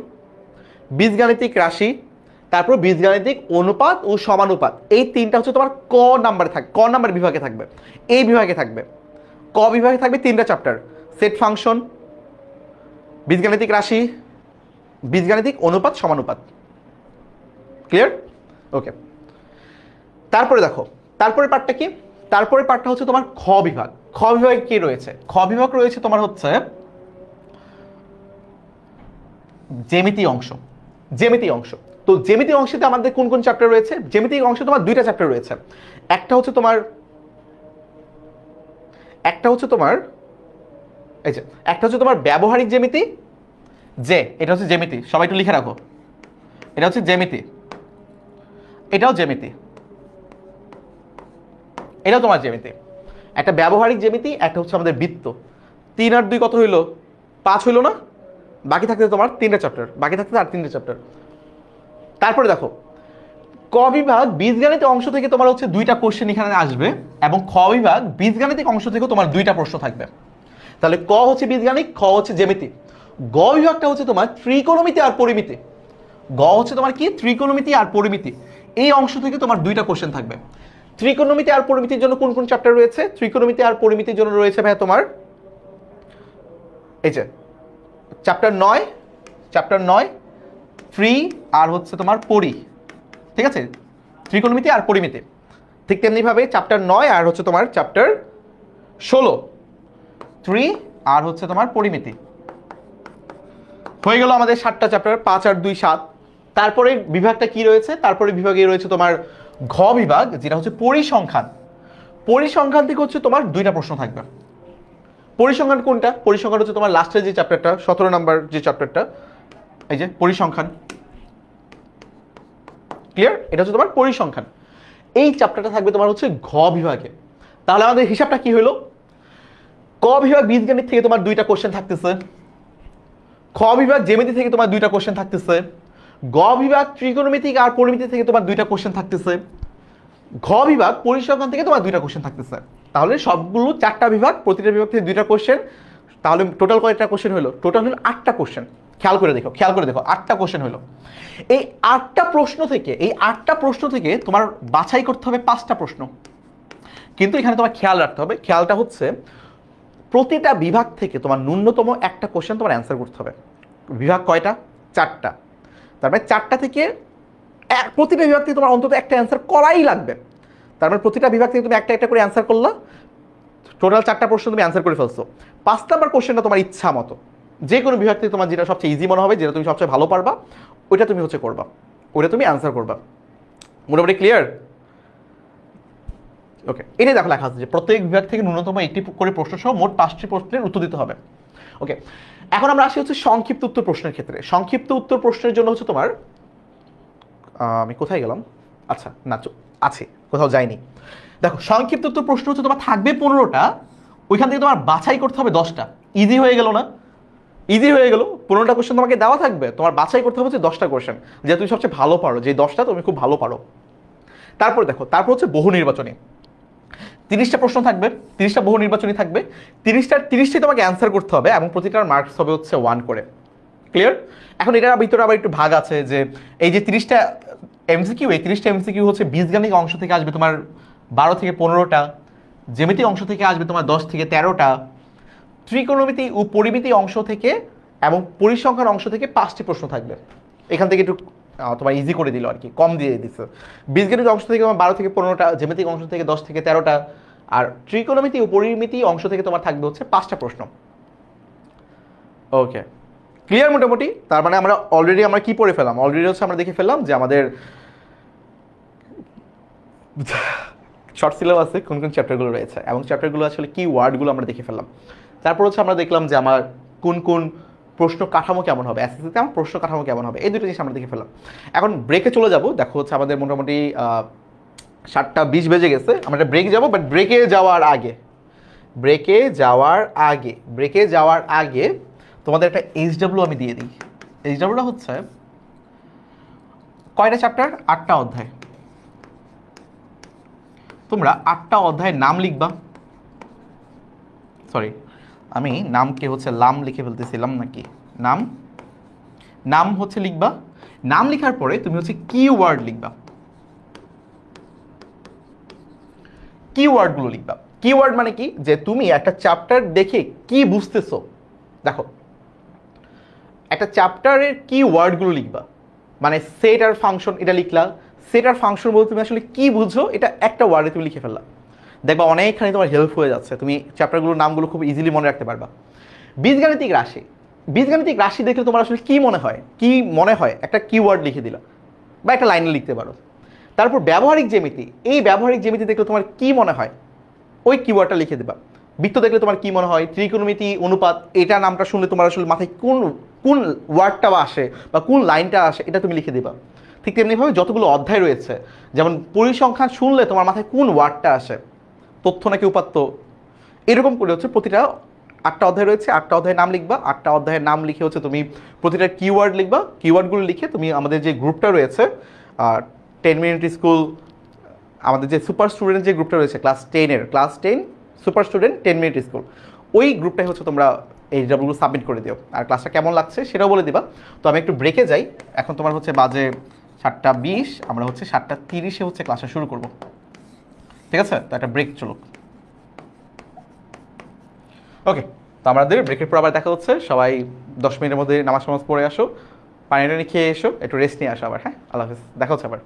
বীজগাণিতিক রাশি, তারপর বীজগাণিতিক অনুপাত ও সমানুপাত। এই 3টা হচ্ছে তোমার ক নাম্বারে থাকবে, ক নাম্বার বিভাগে থাকবে, এই বিভাগে থাকবে। ক বিভাগে থাকবে 3টা চ্যাপ্টার, সেট ফাংশন, বীজগাণিতিক রাশি, বীজগাণিতিক অনুপাত সমানুপাত। ক্লিয়ার? ওকে, তারপরে দেখো তারপরে পার্টটা কি? তারপরে পার্টটা হচ্ছে তোমার খ বিভাগ। খ বিভাগে কি রয়েছে? খ বিভাগ রয়েছে তোমার হচ্ছে জ্যামিতি অংশ। জ্যামিতি অংশ, তো জ্যামিতি অংশে আমাদের কোন কোন চ্যাপ্টার রয়েছে? জ্যামিতি অংশে তোমার 2টা চ্যাপ্টার রয়েছে। একটা হচ্ছে তোমার এই যে একটা হচ্ছে তোমার ব্যবহারিক জ্যামিতি, যে এটা হচ্ছে জ্যামিতি, সবাই একটু লিখে রাখো, এটা হচ্ছে জ্যামিতি, এটাও জ্যামিতি, এটাও তোমার জ্যামিতি। একটা ব্যবহারিক জ্যামিতি, একটা হচ্ছে আমাদের বৃত্ত। 3 আর 2 কত হইলো? 5 হইলো না? বাকি থাকতে তোমার 3টা চ্যাপ্টার, বাকি থাকতে আর 3টা চ্যাপ্টার। তারপরে দেখো ক বিভাগ বীজগাণিতিক অংশ থেকে তোমার হচ্ছে 2টা কোশ্চেন এখানে আসবে, এবং খ বিভাগ বীজগাণিতিক অংশ থেকে তোমার 2টা প্রশ্ন থাকবে। তাহলে ক হচ্ছে বীজগাণিতিক, খ হচ্ছে জ্যামিতি। গ বিভাগটা হচ্ছে তোমার ত্রিকোণমিতি আর পরিমিতি। গ হচ্ছে তোমার কি ত্রিকোণমিতি আর পরিমিতি, এই অংশ থেকে তোমার দুইটা কোশ্চেন থাকবে। ত্রিকোণমিতি আর পরিমিতির জন্য কোন কোন চ্যাপ্টার রয়েছে? ত্রিকোণমিতি আর পরিমিতির জন্য রয়েছে ভাই তোমার এই যে চ্যাপ্টার 9 ত্রি আর হচ্ছে তোমার পরি, ঠিক আছে, ত্রিকোণমিতি আর পরিমিতি। ঠিক তেমনিভাবে চ্যাপ্টার 9 আর হচ্ছে তোমার চ্যাপ্টার 16 ত্রি আর হচ্ছে তোমার পরিমিতি। হয়ে গেল আমাদের 7টা চ্যাপ্টার, 5 আর 2 7। তারপরে বিভাগটা কি রয়েছে? তারপরে বিভাগে রয়েছে তোমার ঘ বিভাগ, যেটা হচ্ছে পরিসংখ্যান। পরিসংখ্যান থেকে হচ্ছে তোমার দুইটা প্রশ্ন থাকবে। পরিসংখ্যান কোনটা? পরিসংখ্যান হচ্ছে তোমার লাস্টের যে চ্যাপ্টারটা, 17 নম্বর যে চ্যাপ্টারটা, এই যে পরিসংখ্যান। ক্লিয়ার? এটা হচ্ছে তোমার পরিসংখ্যান। এই চ্যাপ্টারটা থাকবে তোমার হচ্ছে ঘ বিভাগে। তাহলে আমাদের হিসাবটা কি হলো? ক বিভাগ বীজগণিত থেকে তোমার দুইটা কোশ্চেন থাকতেছে, খ বিভাগ জ্যামিতি থেকে তোমার দুইটা কোশ্চেন থাকতেছে, গ বিভাগ ত্রিকোণমিতি আর পরিমিতি থেকে তোমার দুইটা কোশ্চেন থাকতেছে, ঘ বিভাগ পরিসংখ্যান থেকে তোমার দুইটা কোশ্চেন থাকতেছে। তাহলে সবগুলো 4টা বিভাগ, প্রতিটা বিভাগ থেকে দুইটা কোশ্চেন। তাহলে টোটাল কয়টা কোশ্চেন হলো? টোটাল হলো 8টা কোশ্চেন। খেয়াল করে দেখো 8টা কোশ্চেন হলো। এই 8টা প্রশ্ন থেকে তোমার বাছাই করতে হবে 5টা প্রশ্ন। কিন্তু এখানে তোমার খেয়াল রাখতে হবে, খেয়ালটা হচ্ছে প্রতিটা বিভাগ থেকে তোমার ন্যূনতম একটা কোশ্চেন তোমার অ্যান্সার করতে হবে। বিভাগ কয়টা? 4টা। তার মানে 4টা থেকে প্রতিটা বিভাগ থেকে তোমার অন্তত একটা অ্যান্সার করাই লাগবে। তার মানে প্রতিটা বিভাগ থেকে তুমি একটা একটা করে অ্যান্সার করলা, টোটাল 4টা প্রশ্ন তুমি অ্যান্সার করে ফেলছো। 5 নাম্বার কোশ্চেনটা তোমার ইচ্ছা মতো, যে কোনো বিভাগ থেকে তোমার যেটা সবচেয়ে ইজি মনে হবে, যেটা তুমি সবচেয়ে ভালো পারবা, ওইটা তুমি হচ্ছে করবা, ওইটা তুমি অ্যান্সার করবা। মোটামুটি ক্লিয়ার? ওকে, এটাই দেখো লেখা আছে যে প্রত্যেক বিভাগ থেকে ন্যূনতম একটি করে প্রশ্ন সহ মোট 5টি প্রশ্নের উত্তর দিতে হবে। ওকে, এখন আমরা আসি হচ্ছে সংক্ষিপ্ত উত্তর প্রশ্নের ক্ষেত্রে। সংক্ষিপ্ত উত্তর প্রশ্নের জন্য হচ্ছে তোমার আমি কোথায় গেলাম? আচ্ছা না, আছে, কোথাও যাইনি। দেখো সংক্ষিপ্ত উত্তর প্রশ্ন হচ্ছে তোমার থাকবে 15টা, ওইখান থেকে তোমার বাছাই করতে হবে 10টা। ইজি হয়ে গেল না? ইজি হয়ে গেল। 15টা কোশ্চেন তোমাকে দেওয়া থাকবে, তোমার বাছাই করতে হবে হচ্ছে 10টা কোশ্চেন, যে তুমি সবচেয়ে ভালো পারো, যে 10টা তুমি খুব ভালো পারো। তারপর দেখো, তারপর হচ্ছে বহু নির্বাচনী। 30টা প্রশ্ন থাকবে, 30টা বহু নির্বাচনী থাকবে। 30টাই তোমাকে অ্যান্সার করতে হবে এবং প্রতিটার মার্কস হবে হচ্ছে 1 করে। ক্লিয়ার? এখন এটার ভিতরে আবার একটু ভাগ আছে, যে এই যে 30টা এমসিকিউ, এই 30টা এমসিকিউ হচ্ছে বীজগাণিতিক অংশ থেকে আসবে তোমার 12 থেকে 15টা, জ্যামিতিক অংশ থেকে আসবে তোমার 10 থেকে 13টা, ত্রিকোণমিতি ও পরিমিতি অংশ থেকে এবং পরিসংখ্যান অংশ থেকে 5টি প্রশ্ন থাকবে। এখান থেকে একটু তোমার ইজি করে দিল আর কি, কম দিয়ে দিচ্ছে। বীজগণিত অংশ থেকে তোমার 12 থেকে 15টা, জ্যামিতিক অংশ থেকে 10 থেকে 13টা, আর ত্রিকোণমিতি ও পরিমিতি অংশ থেকে তোমার থাকবে হচ্ছে 5টা প্রশ্ন। ওকে, ক্লিয়ার মোটামুটি? তার মানে আমরা অলরেডি আমরা কি পড়ে ফেললাম? অলরেডি হচ্ছে আমরা দেখে ফেললাম যে আমাদের শর্ট সিলেবাসে কোন কোন চ্যাপ্টারগুলো রয়েছে এবং চ্যাপ্টারগুলো আসলে কি ওয়ার্ডগুলো আমরা দেখে ফেললাম। তারপর হচ্ছে আমরা দেখলাম যে আমার কোন কোন প্রশ্ন কাঠামো কেমন হবে, এসএসসিতে আমার প্রশ্ন কাঠামো কেমন হবে, এই দুটো জিনিস আমরা দেখে ফেললাম। এখন ব্রেকে চলে যাব। দেখো হচ্ছে আমাদের মোটামুটি 7টা 20 বেজে গেছে। আমরা ব্রেক যাব, বাট ব্রেকে যাওয়ার আগে তোমাদের একটা এইচডব্লিউ আমি দিয়ে দিই। এইচডব্লিউটা হচ্ছে কয়টা চ্যাপ্টার? 8টা অধ্যায়। তোমরা 8টা অধ্যায়ের নাম লিখবা। সরি, আমি নামকে হচ্ছে লাম লিখে ফেলতেছিলাম নাকি, নাম হচ্ছে লিখবা। নাম লেখার পরে তুমি হচ্ছে কিওয়ার্ড লিখবা, কিওয়ার্ডগুলো লিখবা। কিওয়ার্ড মানে কি? যে তুমি একটা চ্যাপ্টার দেখে কি বুঝতেছো। দেখো, একটা চ্যাপ্টারের কিওয়ার্ডগুলো লিখবা, মানে সেট আর ফাংশন, এটা লিখলা। সেট আর ফাংশন বলতে তুমি আসলে কি বুঝো, এটা একটা ওয়ার্ডে তুমি লিখে ফেললা, দেখবা অনেকখানি তোমার হেল্প হয়ে যাচ্ছে, তুমি চ্যাপ্টারগুলোর নামগুলো খুব ইজিলি মনে রাখতে পারবা। বীজগাণিতিক রাশি দেখলে তোমার আসলে কি মনে হয় একটা কিওয়ার্ড লিখে দিলা বা একটা লাইনে লিখতে পারো। তারপর ব্যবহারিক জ্যামিতি, এই ব্যবহারিক জ্যামিতি দেখলে তোমার কি মনে হয়, ওই কিওয়ার্ডটা লিখে দেবা। বৃত্ত দেখলে তোমার কি মনে হয়, ত্রিকোণমিতি, অনুপাত, এটা নামটা শুনলে তোমার আসলে মাথায় কোন ওয়ার্ডটা আসে বা কোন লাইনটা আসে, এটা তুমি লিখে দিবা। ঠিক তেমনিভাবে যতগুলো অধ্যায় রয়েছে, যেমন পরিসংখ্যান শুনলে তোমার মাথায় কোন ওয়ার্ডটা আসে, তথ্য নাকি উপাত্ত, এরকম করে হচ্ছে প্রতিটা 8টা অধ্যায় রয়েছে, 8টা অধ্যায়ের নাম লিখবা। 8টা অধ্যায়ের নাম লিখে হচ্ছে তুমি প্রতিটা কিওয়ার্ড লিখবা। কিওয়ার্ডগুলো লিখে তুমি আমাদের যে গ্রুপটা রয়েছে 10 মিনিট স্কুল, আমাদের যে সুপার স্টুডেন্ট যে গ্রুপটা রয়েছে class 10 super student 10 minute school, ওই গ্রুপটাই হচ্ছে তোমরা এই রিডাবলগুলো সাবমিট করে দিও। আর ক্লাসটা কেমন লাগছে সেটাও বলে দিবা। তো আমি একটু ব্রেকে যাই, এখন তোমার হচ্ছে বাজে 7:20, আমরা হচ্ছে 7:30 হচ্ছে ক্লাসটা শুরু করব, ঠিক আছে? তো একটা ব্রেক চলুক। ওকে, তো আমাদের ব্রেকের পর আবার দেখা হচ্ছে। সবাই 10 মিনিটের মধ্যে নামাজ পড়ে আসো, পানি টানি খেয়ে এসো, একটু রেস্ট নিয়ে আসো আবার। হ্যাঁ, আল্লাহ হাফিজ, দেখা হচ্ছে আবার।